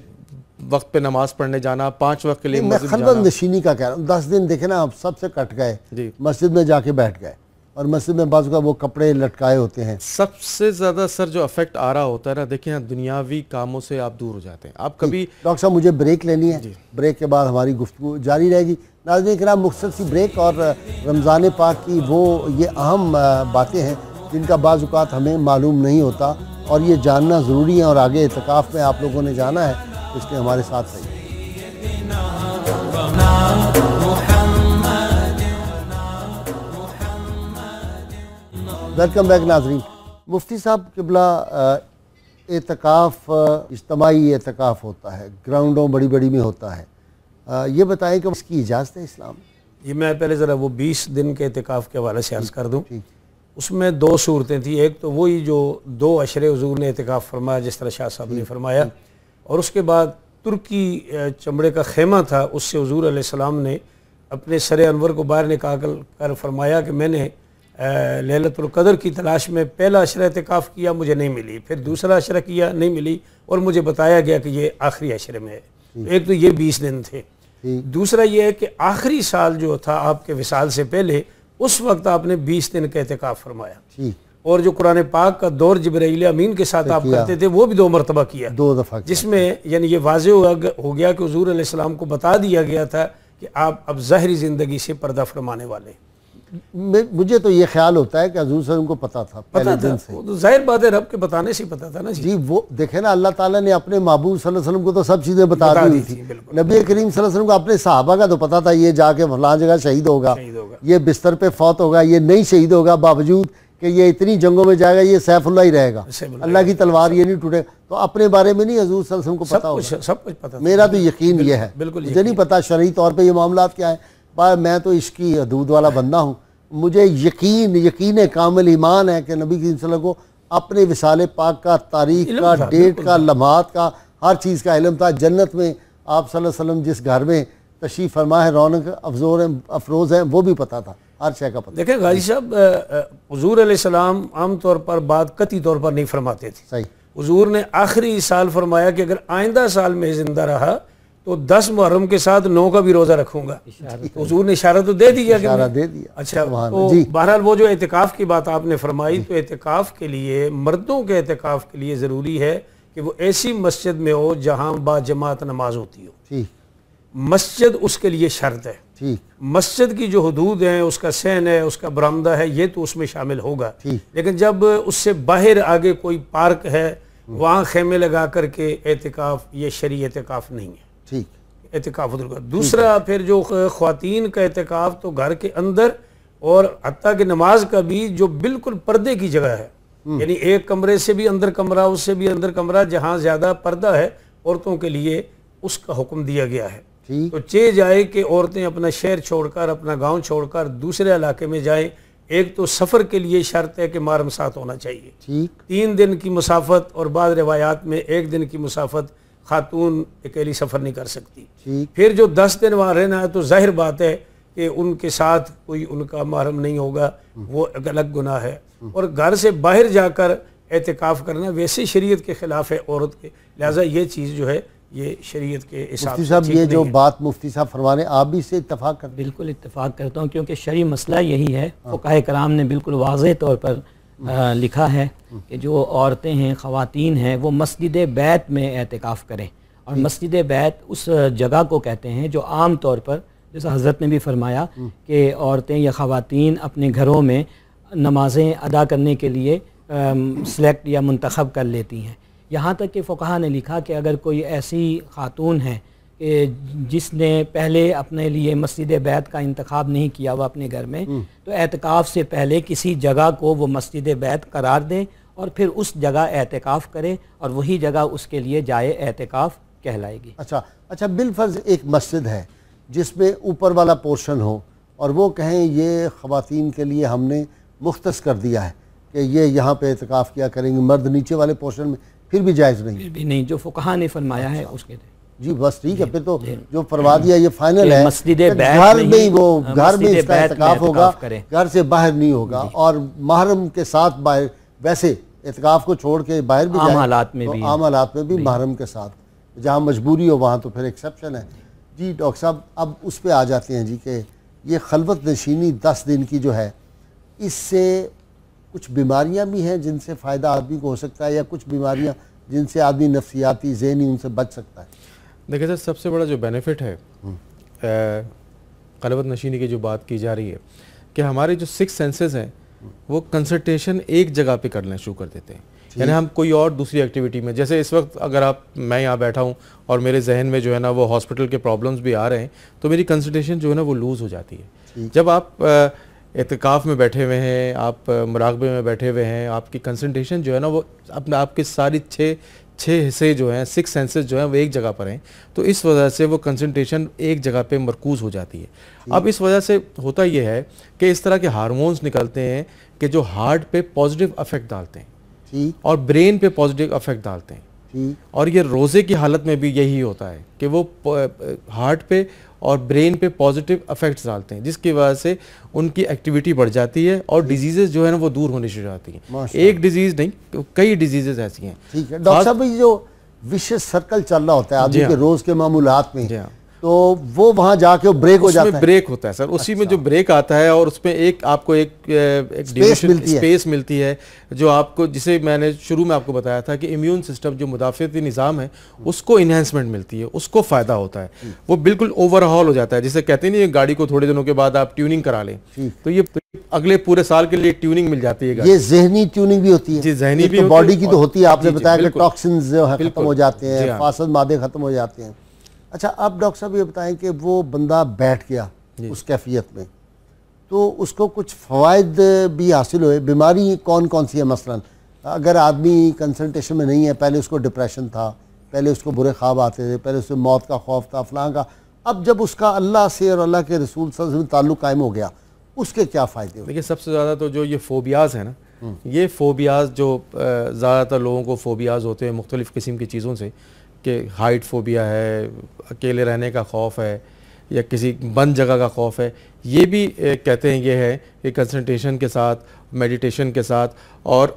وقت پہ نماز پڑھنے جانا, 5 وقت کے لیے مسجد جانا. خلوت نشینی کا کہہ رہا ہوں, 10 دن دیکھیں نا آپ سب سے کٹ گئے, مسجد میں جا کے بیٹھ گئے, اور مسجد میں بعض کا وہ کپڑے لٹکائے ہوتے ہیں. سب سے زیادہ سر جو افیکٹ آ رہا ہوتا ہے نا, دیکھیں دنیاوی کاموں سے آپ دور ہو جاتے ہیں. آپ کبھی ڈاکٹر صاحب مجھے بریک لینی ہے, بریک کے بعد ہماری گفتگو جاری رہے گی. ناظرین کرام, مختصر سی بریک, اور رمضان پاک کی وہ یہ اہم باتیں ہیں جن کا بعض اوقات ہمیں معلوم نہیں ہوتا, اور یہ جاننا ضروری ہے, اور آگے اعتکاف میں آپ لوگوں نے جانا ہے, اس لیے ہمارے ساتھ رہیے. ویلکم بیک ناظرین. مفتی صاحب قبلہ, اعتکاف اجتماعی اعتکاف ہوتا ہے, گراؤنڈوں بڑی بڑی میں ہوتا ہے, یہ بتائیں کہ اس کی اجازت ہے اسلام؟ یہ میں پہلے ذرا وہ 20 دن کے اعتکاف کے حوالے سے عرض کر دوں. اس میں 2 صورتیں تھیں. ایک تو وہی جو 2 عشرے حضور نے اعتکاف فرمایا جس طرح شاہ صاحب نے فرمایا, اور اس کے بعد ترکی چمڑے کا خیمہ تھا, اس سے حضور علیہ السلام نے اپنے سر انور کو باہر نکال کر فرمایا کہ میں نے لیلۃ القدر کی تلاش میں پہلا عشرہ اعتکاف کیا, مجھے نہیں ملی, پھر دوسرا عشرہ کیا, نہیں ملی, اور مجھے بتایا گیا کہ یہ آخری عشرے میں ہے. ایک تو یہ 20 دن تھے. دوسرا یہ ہے کہ آخری سال جو تھا آپ کے وصال سے پہلے, اس وقت آپ نے 20 دن کا اعتکاف فرمایا, اور جو قرآن پاک کا دور جبرائیل امین کے ساتھ آپ کرتے تھے وہ بھی 2 مرتبہ کیا, 2 دفعہ, جس میں یعنی یہ واضح ہو گیا کہ حضور علیہ السلام کو بتا دیا گیا تھا کہ آپ اب ظاہری زندگی سے پردہ فرمانے والے. مجھے تو یہ خیال ہوتا ہے کہ حضور صلی اللہ علیہ وسلم کو پتا تھا پہلے دن سے. وہ تو ظاہر بات ہے رب کے بتانے سے پتا تھا نا جی. وہ دیکھیں نا اللہ تعالیٰ نے اپنے محبوب صلی اللہ علیہ وسلم کو تو سب چیزیں بتا دی ہوئی تھی. نبی کریم صلی اللہ علیہ وسلم کو اپنے صحابہ کا تو پتا تھا یہ جا کے فلاں جگہ شہید ہوگا, یہ بستر پہ فوت ہوگا, یہ نہیں شہید ہوگا, باوجود کہ یہ اتنی جنگوں میں جائے گا, یہ سیف اللہ ہی رہے گا, اللہ کی تلوار یہ نہیں ٹوٹے. تو اپنے بارے میں نہیں حضور صلی اللہ علیہ وسلم کو پتا ہوگا. سب کچھ پتا. میرا تو یقین یہ ہے, مجھے نہیں پتا شرعی طور پہ یہ معاملات کیا ہیں, میں تو عشق کی حدود والا بندہ ہوں. مجھے یقین کامل ایمان ہے کہ نبی کریم صلی اللہ علیہ وسلم کو اپنے وصال پاک کا, تاریخ کا, ڈیٹ کا, لمحات کا, ہر چیز کا علم تھا. جنت میں آپ صلی اللہ علیہ وسلم جس گھر میں تشریف فرما ہے, رونق افروز ہیں, وہ بھی پتا تھا, ہر شے کا پتہ. دیکھیں غازی صاحب, حضور علیہ السلام عام طور پر بات قطعی طور پر نہیں فرماتے تھے. صحیح. حضور نے آخری سال فرمایا کہ اگر آئندہ سال میں زندہ رہا تو 10 محرم کے ساتھ 9 کا بھی روزہ رکھوں گا. حضور نے اشارہ تو دے دیا. اشارہ دے دیا. اچھا, تو بہرحال وہ جو اعتکاف کی بات آپ نے فرمائی, تو اعتکاف کے لیے, مردوں کے اعتکاف کے لیے ضروری ہے کہ وہ ایسی مسجد میں ہو جہاں با جماعت نماز ہوتی ہو. ٹھیک. مسجد اس کے لیے شرط ہے. ٹھیک. مسجد کی جو حدود ہیں, اس کا سین ہے, اس کا برآمدہ ہے, یہ تو اس میں شامل ہوگا. لیکن جب اس سے باہر آگے کوئی پارک ہے, وہاں خیمے لگا کر کے اعتکاف, یہ شرعی اعتکاف نہیں ہے. ٹھیک. اعتکاف دوسرا پھر جو خواتین کا اعتکاف تو گھر کے اندر, اور حتیٰ کہ نماز کا بھی جو بالکل پردے کی جگہ ہے, یعنی ایک کمرے سے بھی اندر کمرہ, اس سے بھی اندر کمرہ, جہاں زیادہ پردہ ہے عورتوں کے لیے, اس کا حکم دیا گیا ہے. تو چاہے جائے کہ عورتیں اپنا شہر چھوڑ کر, اپنا گاؤں چھوڑ کر دوسرے علاقے میں جائیں. ایک تو سفر کے لیے شرط ہے کہ محرم ساتھ ہونا چاہیے. 3 دن کی مسافت, اور بعض روایات میں 1 دن کی مسافت خاتون اکیلی سفر نہیں کر سکتی. پھر جو 10 دن وہاں رہنا ہے تو ظاہر بات ہے کہ ان کے ساتھ کوئی ان کا محرم نہیں ہوگا, وہ ایک الگ گناہ ہے. اور گھر سے باہر جا کر اعتکاف کرنا ویسے شریعت کے خلاف ہے عورت کے, لہٰذا یہ چیز جو ہے یہ شریعت کے حساب سے. صاحب, یہ جو بات مفتی صاحب فرما رہے ہیں, آپ بھی اس سے اتفاق کرتے ہیں؟ بالکل اتفاق کرتا ہوں, کیونکہ شرعی مسئلہ یہی ہے. فقہاء کرام نے بالکل واضح طور پر لکھا ہے کہ جو عورتیں ہیں, خواتین ہیں, وہ مسجد بیت میں اعتکاف کریں. اور مسجد بیت اس جگہ کو کہتے ہیں جو عام طور پر, جیسا حضرت نے بھی فرمایا, کہ عورتیں یا خواتین اپنے گھروں میں نمازیں ادا کرنے کے لیے سلیکٹ یا منتخب کر لیتی ہیں. یہاں تک کہ فقہا نے لکھا کہ اگر کوئی ایسی خاتون ہے کہ جس نے پہلے اپنے لیے مسجد بیت کا انتخاب نہیں کیا ہوا اپنے گھر میں, تو اعتکاف سے پہلے کسی جگہ کو وہ مسجد بیت قرار دیں اور پھر اس جگہ اعتکاف کرے, اور وہی جگہ اس کے لیے جائے اعتکاف کہلائے گی. اچھا بالفرض ایک مسجد ہے جس میں اوپر والا پورشن ہو, اور وہ کہیں یہ خواتین کے لیے ہم نے مختص کر دیا ہے کہ یہ یہاں پہ اعتکاف کیا کریں گے, مرد نیچے والے پورشن میں, پھر بھی جائز نہیں؟ پھر بھی نہیں, جو فقہا نے فرمایا ہے اس کے جی بس ٹھیک ہے. پھر تو جو فرما دیا یہ فائنل ہے, مسجد گھر میں ہی وہ گھر میں اس کا اعتکاف ہوگا, گھر سے باہر نہیں ہوگا. اور محرم کے ساتھ باہر, ویسے اعتکاف کو چھوڑ کے باہر بھی عام حالات میں بھی, عام حالات میں بھی محرم کے ساتھ, جہاں مجبوری ہو وہاں تو پھر ایکسیپشن ہے. جی ڈاکٹر صاحب, اب اس پہ آ جاتے ہیں جی کہ یہ خلوت نشینی 10 دن کی جو ہے, اس سے کچھ بیماریاں بھی ہیں جن سے فائدہ آدمی کو ہو سکتا ہے, یا کچھ بیماریاں جن سے آدمی نفسیاتی ذہنی ان سے بچ سکتا ہے؟ دیکھیں سر, سب سے بڑا جو بینیفٹ ہے خلوت نشینی کی جو بات کی جا رہی ہے, کہ ہمارے جو 6 سینسز ہیں وہ کنسنٹریشن ایک جگہ پہ کرنا شروع کر دیتے ہیں. یعنی ہم کوئی اور دوسری ایکٹیویٹی میں, جیسے اس وقت اگر میں یہاں بیٹھا ہوں اور میرے ذہن میں جو ہے نا وہ ہاسپٹل کے پرابلمز بھی آ رہے ہیں, تو میری کنسنٹریشن جو ہے نا وہ لوز ہو جاتی ہے. جب آپ اعتکاف میں بیٹھے ہوئے ہیں, آپ مراقبے میں بیٹھے ہوئے ہیں, آپ کی کنسنٹریشن جو ہے نا وہ اپنے آپ کے ساری 6 حصے جو ہیں, 6 سینسز جو ہیں وہ ایک جگہ پر ہیں, تو اس وجہ سے وہ کنسنٹریشن ایک جگہ پہ مرکوز ہو جاتی ہے. اب اس وجہ سے ہوتا یہ ہے کہ اس طرح کے ہارمونز نکلتے ہیں کہ جو ہارٹ پہ پازیٹیو افیکٹ ڈالتے ہیں اور برین پہ پازیٹیو افیکٹ ڈالتے ہیں. اور یہ روزے کی حالت میں بھی یہی ہوتا ہے کہ وہ ہارٹ پہ اور برین پہ پازیٹیو افیکٹس ڈالتے ہیں, جس کی وجہ سے ان کی ایکٹیویٹی بڑھ جاتی ہے اور ڈیزیزز جو ہے نا وہ دور ہونے شروع ہوتی ہیں. ایک ڈیزیز نہیں, کئی ڈیزیزز ایسی ہیں. ٹھیک ہے ڈاکٹر صاحب, جو وشیس سرکل چل رہا ہوتا ہے آدمی کے روز کے معمولات میں, تو وہ وہاں جا کے بریک ہو جاتا ہے. بریک ہوتا ہے سر, اسی میں جو بریک آتا ہے اور اس میں ایک آپ کو ایک اسپیس ملتی ہے جو آپ کو, جسے میں نے شروع میں آپ کو بتایا تھا کہ امیون سسٹم جو مدافعتی نظام ہے اس کو انہینسمنٹ ملتی ہے, اس کو فائدہ ہوتا ہے, وہ بالکل اوور ہال ہو جاتا ہے. جسے کہتے ہیں نہیں گاڑی کو تھوڑے دنوں کے بعد آپ ٹیوننگ کرا لیں, تو یہ اگلے پورے سال کے لیے ٹیوننگ مل جاتی ہے. یہ ذہنی ٹیوننگ بھی ہوتی ہے. جی ذہنی بھی, باڈی کی تو ہوتی ہے, آپ نے بتایا کہ ٹاکسنز جو ہے ختم ہو جاتے ہیں, فاسد مادے ختم ہو جاتے ہیں. اچھا اب ڈاکٹر صاحب یہ بتائیں کہ وہ بندہ بیٹھ گیا اس کیفیت میں, تو اس کو کچھ فوائد بھی حاصل ہوئے؟ بیماری کون کون سی ہے؟ مثلا اگر آدمی کنسنٹریشن میں نہیں ہے, پہلے اس کو ڈپریشن تھا, پہلے اس کو برے خواب آتے تھے, پہلے اس کو موت کا خوف تھا فلاں کا, اب جب اس کا اللہ سے اور اللہ کے رسول صلی اللہ علیہ وسلم تعلق قائم ہو گیا, اس کے کیا فائدے ہوئے؟ دیکھیے سب سے زیادہ تو جو یہ فوبیاز ہیں نا, یہ فوبیاز جو زیادہ تر لوگوں کو فوبیاز ہوتے ہیں مختلف قسم کی چیزوں سے, کہ ہائٹ فوبیا ہے, اکیلے رہنے کا خوف ہے, یا کسی بند جگہ کا خوف ہے, یہ بھی کہتے ہیں یہ ہے کہ کنسنٹریشن کے ساتھ, میڈیٹیشن کے ساتھ اور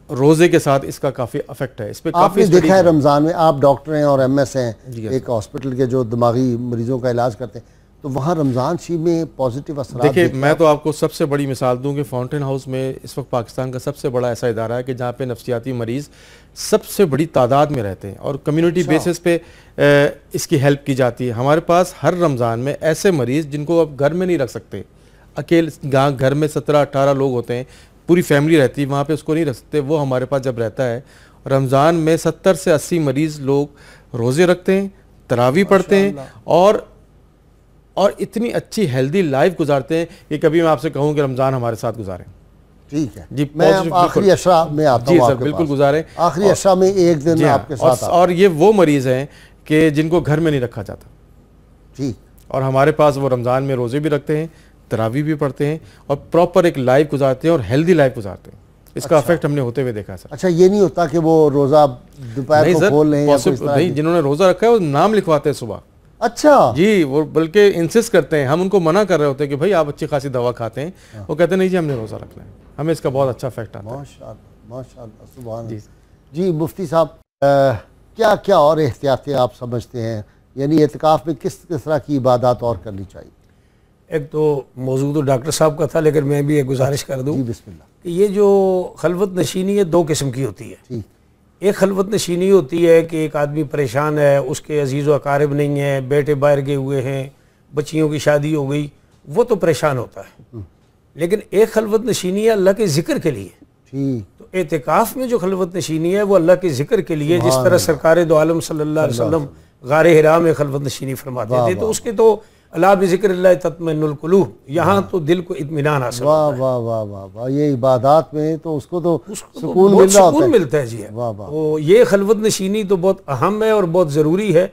روزے کے ساتھ اس کا کافی افیکٹ ہے. اس پہ آپ نے دیکھا ہے رمضان میں, آپ ڈاکٹر ہیں اور ایم ایس ہیں, ایک ہاسپٹل کے جو دماغی مریضوں کا علاج کرتے ہیں, تو وہاں رمضان شریف میں پازیٹیو اثرات. دیکھیں میں تو آپ کو سب سے بڑی مثال دوں کہ فاؤنٹین ہاؤس میں اس وقت پاکستان کا سب سے بڑا ایسا ادارہ ہے کہ جہاں پہ نفسیاتی مریض سب سے بڑی تعداد میں رہتے ہیں اور کمیونٹی بیسس پہ اس کی ہیلپ کی جاتی ہے. ہمارے پاس ہر رمضان میں ایسے مریض جن کو آپ گھر میں نہیں رکھ سکتے, اکیلے گھر میں 17-18 لوگ ہوتے ہیں, پوری فیملی رہتی ہے وہاں پہ, اس کو نہیں رکھ سکتے, وہ ہمارے پاس جب رہتا ہے رمضان میں 70 سے 80 مریض لوگ روزے رکھتے ہیں, تراویح پڑھتے ہیں اور اتنی اچھی ہیلدی لائف گزارتے ہیں کہ کبھی میں آپ سے کہوں کہ رمضان ہمارے ساتھ گزاریں. ٹھیک ہے جی, میں آخری عشرہ میں آتا ہوں. جی سر بالکل گزاریں, آخری عشرہ میں ایک دن آپ کے ساتھ. اور یہ وہ مریض ہیں کہ جن کو گھر میں نہیں رکھا جاتا, ٹھیک, اور ہمارے پاس وہ رمضان میں روزے بھی رکھتے ہیں, تراویح بھی پڑھتے ہیں اور پراپر ایک لائف گزارتے ہیں اور ہیلدی لائف گزارتے ہیں. اس کا افیکٹ ہم نے ہوتے ہوئے دیکھا سر. اچھا یہ نہیں ہوتا کہ وہ روزہ دوپہر کو کھول لیں؟ نہیں, جنہوں نے روزہ رکھا ہے وہ نام لکھواتے ہیں صبح. اچھا جی, وہ بلکہ انسسٹ کرتے ہیں, ہم ان کو منع کر رہے ہوتے ہیں کہ بھائی آپ اچھی خاصی دوا کھاتے ہیں, وہ کہتے ہیں نہیں جی ہم نے روزہ رکھنا ہے, ہمیں اس کا بہت اچھا افیکٹ آتا ہے. ماشاءاللہ ماشاءاللہ سبحان اللہ. جی مفتی صاحب, کیا کیا اور احتیاطیں آپ سمجھتے ہیں, یعنی اعتکاف میں کس طرح کی عبادات اور کرنی چاہیے؟ ایک تو موضوع تو ڈاکٹر صاحب کا تھا, لیکن میں بھی ایک گزارش کر دوں. جی بسم اللہ. کہ یہ جو خلوت نشینی ہے 2 قسم کی ہوتی ہے. ٹھیک, ایک خلوت نشینی ہوتی ہے کہ ایک آدمی پریشان ہے, اس کے عزیز و اقارب نہیں ہیں, بیٹے باہر گئے ہوئے ہیں, بچیوں کی شادی ہو گئی, وہ تو پریشان ہوتا ہے. لیکن ایک خلوت نشینی ہے اللہ کے ذکر کے لیے. ٹھیک, تو اعتکاف میں جو خلوت نشینی ہے وہ اللہ کے ذکر کے لیے, جس طرح سرکار دو عالم صلی اللہ علیہ وسلم غار حرا میں خلوت نشینی فرماتے تھے, تو اس کے تو اللہ بذکر اللہ تطمئن القلوب, یہاں تو دل کو اطمینان حاصل ہوتا ہے. واہ واہ واہ واہ, یہ عبادات میں تو اس کو تو سکون ملتا ہے. جی تو یہ خلوت نشینی تو بہت اہم ہے اور بہت ضروری ہے,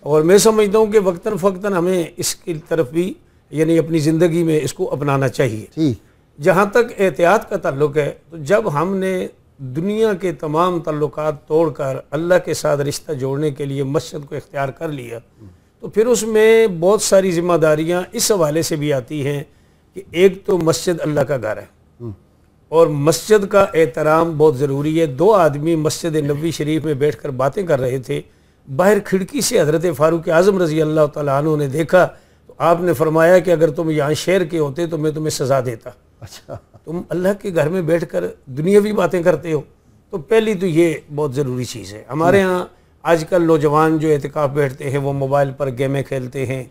اور میں سمجھتا ہوں کہ وقتاً فوقتاً ہمیں اس کی طرف بھی یعنی اپنی زندگی میں اس کو اپنانا چاہیے. جہاں تک احتیاط کا تعلق ہے, تو جب ہم نے دنیا کے تمام تعلقات توڑ کر اللہ کے ساتھ رشتہ جوڑنے کے لیے مسجد کو اختیار کر لیا, تو پھر اس میں بہت ساری ذمہ داریاں اس حوالے سے بھی آتی ہیں کہ ایک تو مسجد اللہ کا گھر ہے اور مسجد کا احترام بہت ضروری ہے. 2 آدمی مسجد نبوی شریف میں بیٹھ کر باتیں کر رہے تھے, باہر کھڑکی سے حضرت فاروق اعظم رضی اللہ تعالیٰ عنہ نے دیکھا, تو آپ نے فرمایا کہ اگر تم یہاں شہر کے ہوتے تو میں تمہیں سزا دیتا. اچھا, تم اللہ کے گھر میں بیٹھ کر دنیاوی باتیں کرتے ہو. تو پہلی تو یہ بہت ضروری چیز ہے. ہمارے ہاں آج کل نوجوان جو اعتکاف بیٹھتے ہیں وہ موبائل پر گیمیں کھیلتے ہیں,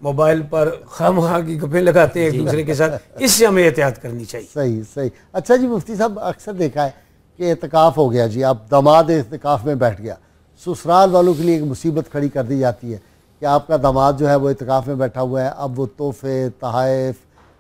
موبائل پر خواہ کی گپیں لگاتے ہیں ایک دوسرے کے ساتھ, اس سے ہمیں احتیاط کرنی چاہیے. صحیح صحیح. اچھا جی مفتی صاحب, اکثر دیکھا ہے کہ اعتکاف ہو گیا جی, اب داماد اعتکاف میں بیٹھ گیا, سسرال والوں کے لیے ایک مصیبت کھڑی کر دی جاتی ہے کہ آپ کا داماد جو ہے وہ اعتکاف میں بیٹھا ہوا ہے, اب وہ تحفے تحائف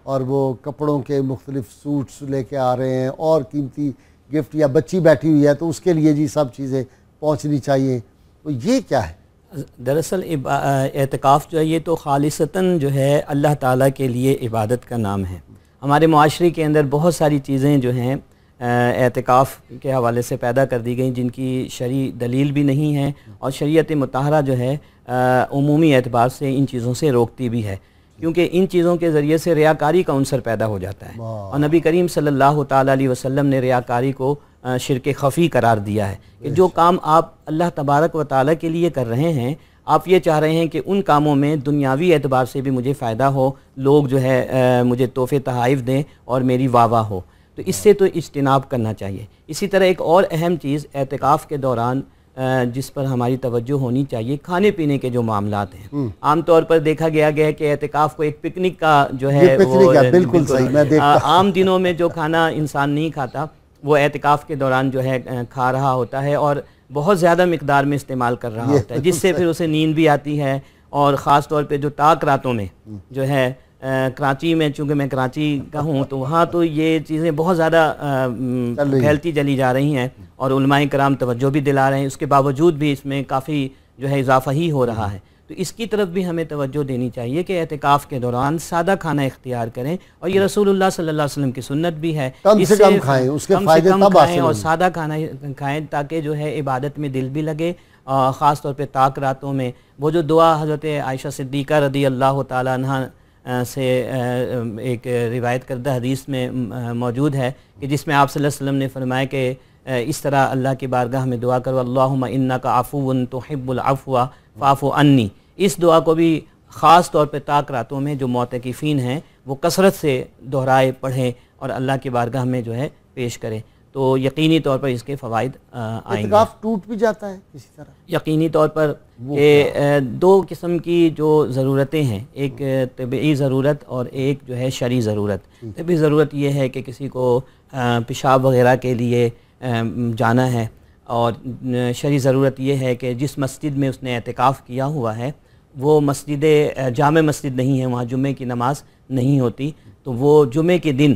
اور وہ کپڑوں کے مختلف سوٹس لے کے آ رہے ہیں اور قیمتی گفٹ, یا بچی بیٹھی ہوئی ہے تو اس کے لیے جی سب چیزیں پہنچنی چاہیے, تو یہ کیا ہے؟ دراصل اعتکاف جو ہے یہ تو خالصتاً جو ہے اللہ تعالیٰ کے لیے عبادت کا نام ہے. ہمارے معاشرے کے اندر بہت ساری چیزیں جو ہیں اعتکاف کے حوالے سے پیدا کر دی گئیں جن کی شرعی دلیل بھی نہیں ہے, اور شریعت مطہرہ جو ہے عمومی اعتبار سے ان چیزوں سے روکتی بھی ہے, کیونکہ ان چیزوں کے ذریعے سے ریاکاری کا عنصر پیدا ہو جاتا ہے, اور نبی کریم صلی اللہ تعالیٰ علیہ وسلم نے ریاکاری کو شرک خفی قرار دیا ہے کہ جو کام آپ اللہ تبارک و تعالیٰ کے لیے کر رہے ہیں، آپ یہ چاہ رہے ہیں کہ ان کاموں میں دنیاوی اعتبار سے بھی مجھے فائدہ ہو، لوگ جو ہے مجھے تحفے تحائف دیں اور میری واہ واہ ہو، تو اس سے تو اجتناب کرنا چاہیے۔ اسی طرح ایک اور اہم چیز اعتکاف کے دوران جس پر ہماری توجہ ہونی چاہیے، کھانے پینے کے جو معاملات ہیں۔ عام طور پر دیکھا گیا ہے کہ اعتکاف کو ایک پکنک کا جو ہے وہ بالکل صحیح، میں دیکھتا عام دنوں میں جو کھانا انسان نہیں کھاتا وہ اعتکاف کے دوران جو ہے کھا رہا ہوتا ہے اور بہت زیادہ مقدار میں استعمال کر رہا ہوتا ہے، جس سے پھر اسے نیند بھی آتی ہے۔ اور خاص طور پہ جو تاک راتوں میں جو ہے کراچی میں، چونکہ میں کراچی کا ہوں تو وہاں تو یہ چیزیں بہت زیادہ پھیلتی چلی جا رہی ہیں اور علماء کرام توجہ بھی دلا رہے ہیں، اس کے باوجود بھی اس میں کافی جو ہے اضافہ ہی ہو رہا ہے۔ تو اس کی طرف بھی ہمیں توجہ دینی چاہیے کہ اعتکاف کے دوران سادہ کھانا اختیار کریں، اور یہ رسول اللہ صلی اللہ علیہ وسلم کی سنت بھی ہے، کم سے کم کھائیں، اس کے فائدے تب حاصل اور سادہ کھانا کھائیں تاکہ جو ہے عبادت میں دل بھی لگے۔ خاص طور پہ تاک راتوں میں وہ جو دعا حضرت عائشہ صدیقہ رضی اللہ تعالیٰ عنہ سے ایک روایت کردہ حدیث میں موجود ہے کہ جس میں آپ صلی اللہ علیہ وسلم نے فرمایا کہ اس طرح اللہ کی بارگاہ میں دعا کرو، اللہم انک عفو تحب العفو فاعف عنی۔ اس دعا کو بھی خاص طور پہ تاک راتوں میں جو معتکفین ہیں وہ کثرت سے دہرائے پڑھیں اور اللہ کی بارگاہ میں جو ہے پیش کریں، تو یقینی طور پر اس کے فوائد آئیں گے۔ اعتکاف ٹوٹ بھی جاتا ہے کسی طرح؟ یقینی طور پر کہ دو قسم کی جو ضرورتیں ہیں، ایک طبعی ضرورت اور ایک جو ہے شرعی ضرورت۔ طبعی ضرورت یہ ہے کہ کسی کو پیشاب وغیرہ کے لیے جانا ہے، اور شرعی ضرورت یہ ہے کہ جس مسجد میں اس نے اعتکاف کیا ہوا ہے وہ مسجد جامع مسجد نہیں ہے، وہاں جمعے کی نماز نہیں ہوتی، تو وہ جمعے کے دن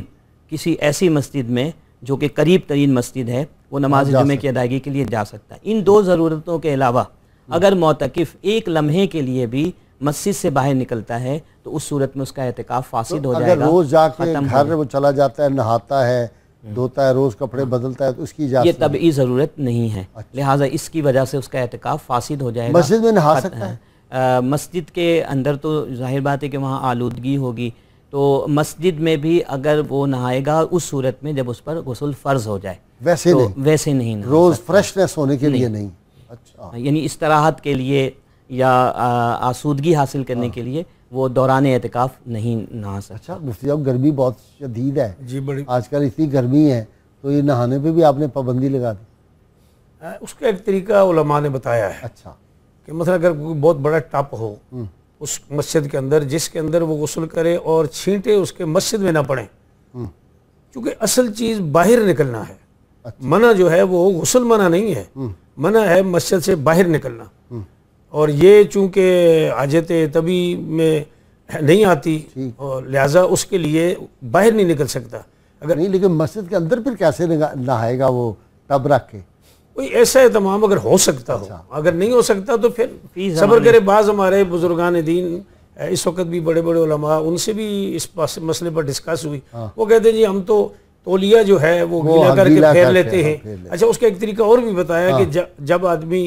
کسی ایسی مسجد میں جو کہ قریب ترین مسجد ہے وہ نماز جمعے کی ادائیگی کے لیے جا سکتا ہے۔ ان دو ضرورتوں کے علاوہ اگر معتکف ایک لمحے کے لیے بھی مسجد سے باہر نکلتا ہے تو اس صورت میں اس کا اعتکاف فاسد ہو جائے گا۔ اگر روز جا کے گھر وہ چلا جاتا ہے، نہاتا ہے، دھوتا ہے، روز کپڑے بدلتا ہے، تو اس کی اجازت یہ طبعی ضرورت نہیں ہے، لہٰذا اس کی وجہ سے اس کا اعتکاف فاسد ہو جائے گا۔ مسجد میں نہا سکتا ہے؟ مسجد کے اندر تو ظاہر بات ہے کہ وہاں آلودگی ہوگی، تو مسجد میں بھی اگر وہ نہائے گا اس صورت میں جب اس پر غسل فرض ہو جائے، ویسے نہیں نہا روز فریشنس ہونے کے لیے نہیں، اچھا، یعنی استراحت کے لیے یا آسودگی حاصل کرنے کے لیے وہ دوران اعتکاف نہیں نہا سکتا۔ اچھا مفتی صاحب، گرمی بہت شدید ہے جی، بڑی آج کل اتنی گرمی ہے، تو یہ نہانے پہ بھی آپ نے پابندی لگا دی؟ اس کا ایک طریقہ علماء نے بتایا ہے اچھا، کہ مثلا اگر کوئی بہت بڑا ٹپ ہو اس مسجد کے اندر جس کے اندر وہ غسل کرے اور چھینٹے اس کے مسجد میں نہ پڑیں، کیونکہ اصل چیز باہر نکلنا ہے، منع جو ہے وہ غسل منع نہیں ہے، منع ہے مسجد سے باہر نکلنا، اور یہ چونکہ حاجت طبی میں نہیں آتی اور لہٰذا اس کے لیے باہر نہیں نکل سکتا۔ اگر نہیں، لیکن مسجد کے اندر پھر کیسے نہائے گا وہ ٹب رکھ کے؟ کوئی ایسا اہتمام اگر ہو سکتا ہو، اگر نہیں ہو سکتا تو پھر صبر کرے۔ بعض ہمارے بزرگان دین اس وقت بھی بڑے بڑے علماء، ان سے بھی اس مسئلے پر ڈسکس ہوئی، وہ کہتے ہیں جی ہم تو تولیہ جو ہے وہ گیلا کر کے پھیر لیتے ہیں۔ اچھا، اس کا ایک طریقہ اور بھی بتایا کہ جب آدمی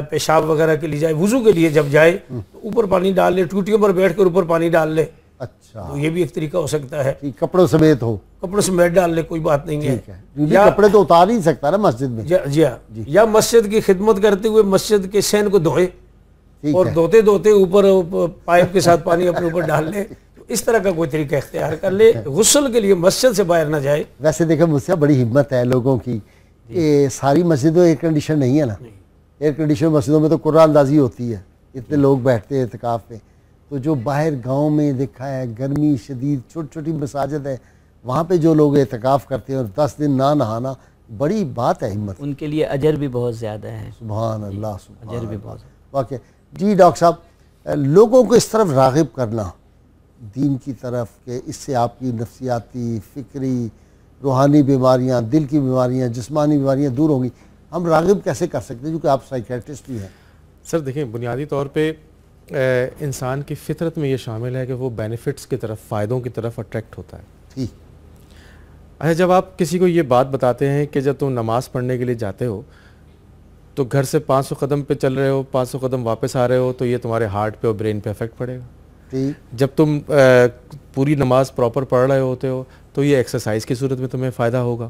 پیشاب وغیرہ کے لیے جائے، وضو کے لیے جب جائے تو اوپر پانی ڈال لے، ٹوٹیوں پر بیٹھ کر اوپر پانی ڈال لے۔ اچھا، تو یہ بھی ایک طریقہ ہو سکتا ہے، کپڑوں سمیت ہو، کپڑوں سمیت ڈال لے، کوئی بات نہیں ہے۔ کپڑے تو اتار نہیں سکتا نا مسجد میں؟ جی ہاں، یا مسجد کی خدمت کرتے ہوئے مسجد کے سین کو دھوئے اور دھوتے دھوتے اوپر پائپ کے ساتھ پانی اپنے اوپر ڈال لے، اس طرح کا کوئی طریقہ اختیار کر لے، غسل کے لیے مسجد سے باہر نہ جائے۔ ویسے دیکھیں مجھ سے بڑی ہمت ہے لوگوں کی کہ ساری مسجدوں ایئر کنڈیشن نہیں ہے نا، ایئر کنڈیشن مسجدوں میں تو قرآن اندازی ہوتی ہے، اتنے لوگ بیٹھتے ہیں اعتکاف میں، تو جو باہر گاؤں میں دیکھا ہے گرمی شدید، چھوٹی چھوٹی مساجد ہے، وہاں پہ جو لوگ اعتکاف کرتے ہیں اور 10 دن نہ نہانا، بڑی بات ہے ہمت، ان کے لیے اجر بھی بہت زیادہ ہے۔ سبحان اللہ، سبحان اجر بھی اللہ، بہت زیادہ۔ واقعی۔ جی ڈاکٹر صاحب، لوگوں کو اس طرف راغب کرنا دین کی طرف کہ اس سے آپ کی نفسیاتی، فکری، روحانی بیماریاں، دل کی بیماریاں، جسمانی بیماریاں دور ہوں گی، ہم راغب کیسے کر سکتے ہیں کیونکہ آپ سائیکیٹرسٹ بھی ہیں؟ سر دیکھیں، بنیادی طور پہ انسان کی فطرت میں یہ شامل ہے کہ وہ بینیفٹس کی طرف، فائدوں کی طرف اٹریکٹ ہوتا ہے۔ ٹھیک۔ اچھا، جب آپ کسی کو یہ بات بتاتے ہیں کہ جب تم نماز پڑھنے کے لیے جاتے ہو تو گھر سے 500 قدم پہ چل رہے ہو، 500 قدم واپس آ رہے ہو، تو یہ تمہارے ہارٹ پہ اور برین پہ افیکٹ پڑے گا۔ ٹھیک۔ جب تم پوری نماز پراپر پڑھ رہے ہوتے ہو تو یہ ایکسرسائز کی صورت میں تمہیں فائدہ ہوگا۔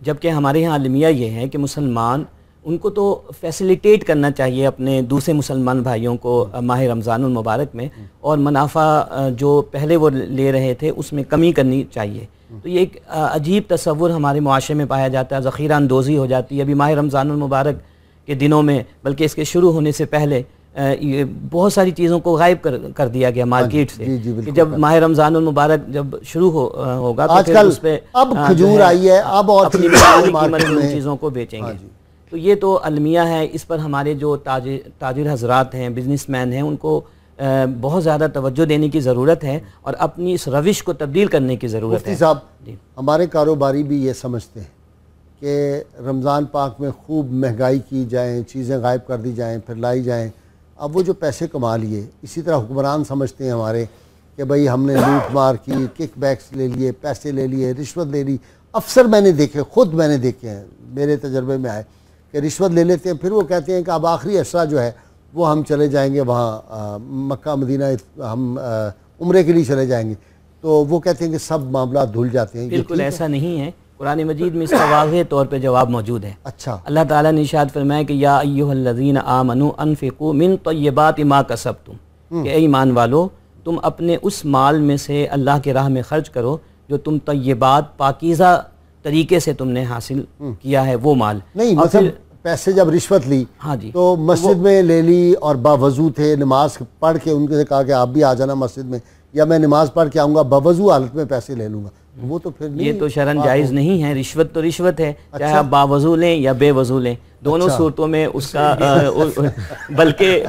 جبکہ ہمارے یہاں المیہ یہ ہے کہ مسلمان ان کو تو فیسیلیٹیٹ کرنا چاہیے اپنے دوسرے مسلمان بھائیوں کو ماہ رمضان المبارک میں، اور منافع جو پہلے وہ لے رہے تھے اس میں کمی کرنی چاہیے. تو یہ ایک عجیب تصور ہمارے معاشرے میں پایا جاتا ہے، ذخیرہ اندوزی ہو جاتی ہے. ابھی ماہ رمضان المبارک کے دنوں میں، بلکہ اس کے شروع ہونے سے پہلے یہ بہت ساری چیزوں کو غائب کر دیا گیا مارکیٹ سے. کہ جب ماہ رمضان المبارک جب شروع ہوگا تو پھر اس پہ اب کھجور آئی ہے، اب اور اپنی قیمت ان چیزوں کو بیچیں گے. تو یہ تو المیہ ہے. اس پر ہمارے جو تاجر حضرات ہیں، بزنس مین ہیں، ان کو بہت زیادہ توجہ دینے کی ضرورت ہے اور اپنی اس روش کو تبدیل کرنے کی ضرورت ہے. مفتی صاحب، ہمارے کاروباری بھی یہ سمجھتے ہیں کہ رمضان پاک میں خوب مہنگائی کی جائیں، چیزیں غائب کر دی جائیں، پھر لائی جائیں. اب وہ جو پیسے کما لیے، اسی طرح حکمران سمجھتے ہیں ہمارے کہ بھئی ہم نے لوٹ مار کی، کک بیکس لے لیے، پیسے لے لیے، رشوت لے لی. افسر میں نے دیکھے، خود میں نے دیکھے ہیں، میرے تجربے میں آئے کہ رشوت لے لیتے ہیں، پھر وہ کہتے ہیں کہ اب آخری عشرہ جو ہے وہ ہم چلے جائیں گے وہاں مکہ مدینہ، ہم عمرے کے لیے چلے جائیں گے. تو وہ کہتے ہیں کہ سب معاملات دھل جاتے ہیں. بالکل ایسا نہیں ہے. قرآن مجید میں اس کا واضح طور پہ جواب موجود ہے. اچھا. اللہ تعالیٰ نے ارشاد فرمایا کہ یا ایھا الذین آمنوا انفقوا من طیبات ما کسبتم، کہ اے ایمان والو تم اپنے اس مال میں سے اللہ کی راہ میں خرچ کرو جو تم طیبات، پاکیزہ طریقے سے تم نے حاصل کیا ہے وہ مال. نہیں مطلب پیسے جب رشوت لی تو مسجد میں لے لی اور باوضو تھے، نماز پڑھ کے ان سے کہا کہ آپ بھی آ جانا مسجد میں، یا میں نماز پڑھ کے آؤں گا، باوضو حالت میں پیسے لے لوں گا، وہ تو پھر نہیں. یہ تو شرعاً جائز نہیں ہے. رشوت تو رشوت ہے، چاہے آپ باوضو لیں یا بے وضو لیں، دونوں صورتوں میں اس کا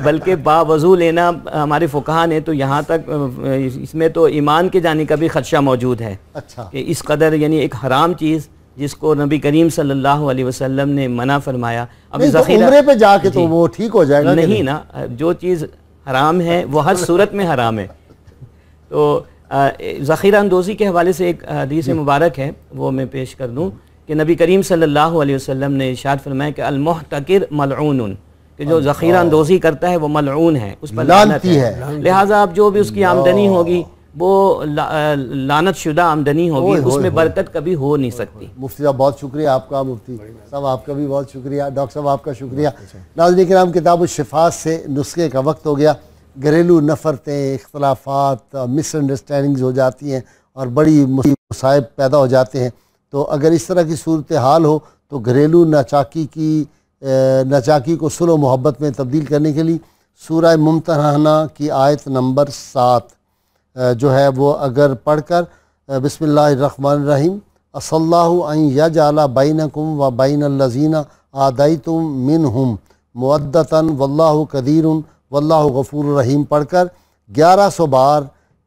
بلکہ باوضو لینا ہمارے فقہا نے تو یہاں تک اس میں تو ایمان کے جانے کا بھی خدشہ موجود ہے. اچھا. کہ اس قدر یعنی ایک حرام چیز جس کو نبی کریم صلی اللہ علیہ وسلم نے منع فرمایا. اب عمرے پہ جا کے تو وہ ٹھیک ہو جائے گا. نہیں نا، جو چیز حرام ہے وہ ہر صورت میں حرام ہے. تو ذخیرہ اندوزی کے حوالے سے ایک حدیث مبارک ہے، وہ میں پیش کر دوں کہ نبی کریم صلی اللہ علیہ وسلم نے ارشاد فرمایا کہ المحتکر ملعون، کہ جو ذخیرہ اندوزی کرتا ہے وہ ملعون ہے، اس پر لعنت ہے. لہٰذا اب جو بھی اس کی آمدنی ہوگی وہ لعنت شدہ آمدنی ہوگی، اس میں برکت کبھی ہو نہیں سکتی. مفتی صاحب بہت شکریہ آپ کا، مفتی صاحب آپ کا بھی بہت شکریہ، ڈاکٹر صاحب آپ کا شکریہ. ناظرین کرام، کتاب الشفاء سے نسخے کا وقت ہو گیا. گھریلو نفرتیں، اختلافات، مس انڈرسٹینڈنگز ہو جاتی ہیں اور بڑی مصائب پیدا ہو جاتے ہیں. تو اگر اس طرح کی صورتحال ہو تو گھریلو ناچاکی کو صلح و محبت میں تبدیل کرنے کے لیے سورہ ممتحنہ کی آیت نمبر 7 جو ہے وہ اگر پڑھ کر بسم اللہ الرحمن الرحیم عسى الله ان يجعل بينكم وبين الذين عاديتم منهم مودة والله قدیر واللہ غفور الرحیم پڑھ کر 1100 بار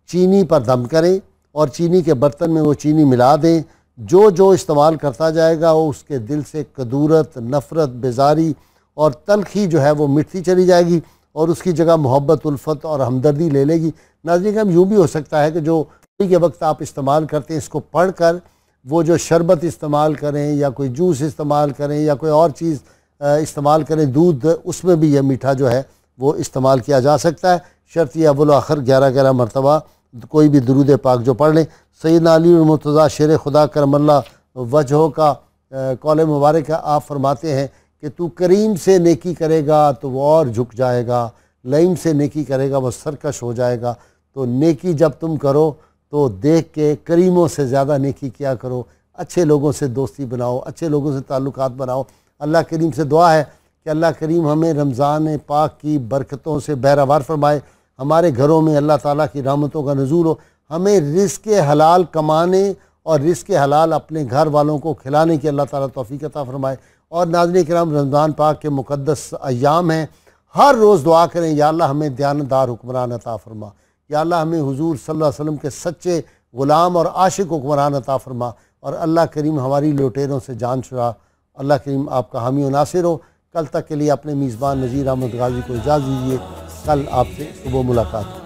چینی پر دم کریں اور چینی کے برتن میں وہ چینی ملا دیں. جو استعمال کرتا جائے گا وہ اس کے دل سے کدورت، نفرت، بیزاری اور تلخی جو ہے وہ مٹتی چلی جائے گی اور اس کی جگہ محبت، الفت اور ہمدردی لے لے گی. ناظرین ہم یوں بھی ہو سکتا ہے کہ جو کے وقت آپ استعمال کرتے ہیں اس کو پڑھ کر وہ جو شربت استعمال کریں یا کوئی جوس استعمال کریں یا کوئی اور چیز استعمال کریں، دودھ، اس میں بھی یہ میٹھا جو ہے وہ استعمال کیا جا سکتا ہے. شرط یہ اول و آخر 11 مرتبہ کوئی بھی درود پاک جو پڑھ لیں. سیدنا علی المرتضیٰ شیر خدا کرم اللہ وجہہ کا قول مبارک ہے، آپ فرماتے ہیں کہ تو کریم سے نیکی کرے گا تو وہ اور جھک جائے گا، لئیم سے نیکی کرے گا وہ سرکش ہو جائے گا. تو نیکی جب تم کرو تو دیکھ کے کریموں سے زیادہ نیکی کیا کرو، اچھے لوگوں سے دوستی بناؤ، اچھے لوگوں سے تعلقات بناؤ. اللہ کریم سے دعا ہے کہ اللہ کریم ہمیں رمضان پاک کی برکتوں سے بہرہوار فرمائے، ہمارے گھروں میں اللہ تعالیٰ کی رحمتوں کا نزول ہو، ہمیں رزق حلال کمانے اور رزق حلال اپنے گھر والوں کو کھلانے کی اللہ تعالیٰ توفیق عطا فرمائے. اور ناظرین کرام، رمضان پاک کے مقدس ایام ہیں، ہر روز دعا کریں یا اللہ ہمیں دیانتدار حکمران عطا فرما، یا اللہ ہمیں حضور صلی اللہ علیہ وسلم کے سچے غلام اور عاشق حکمران عطا فرما، اور اللہ کریم ہماری لوٹیروں سے جان چھڑا. اللہ کریم آپ کا حامی و ناصر ہو. کل تک کے لیے اپنے میزبان نذیر احمد غازی کو اجازت دیجیے، کل آپ سے صبح ملاقات.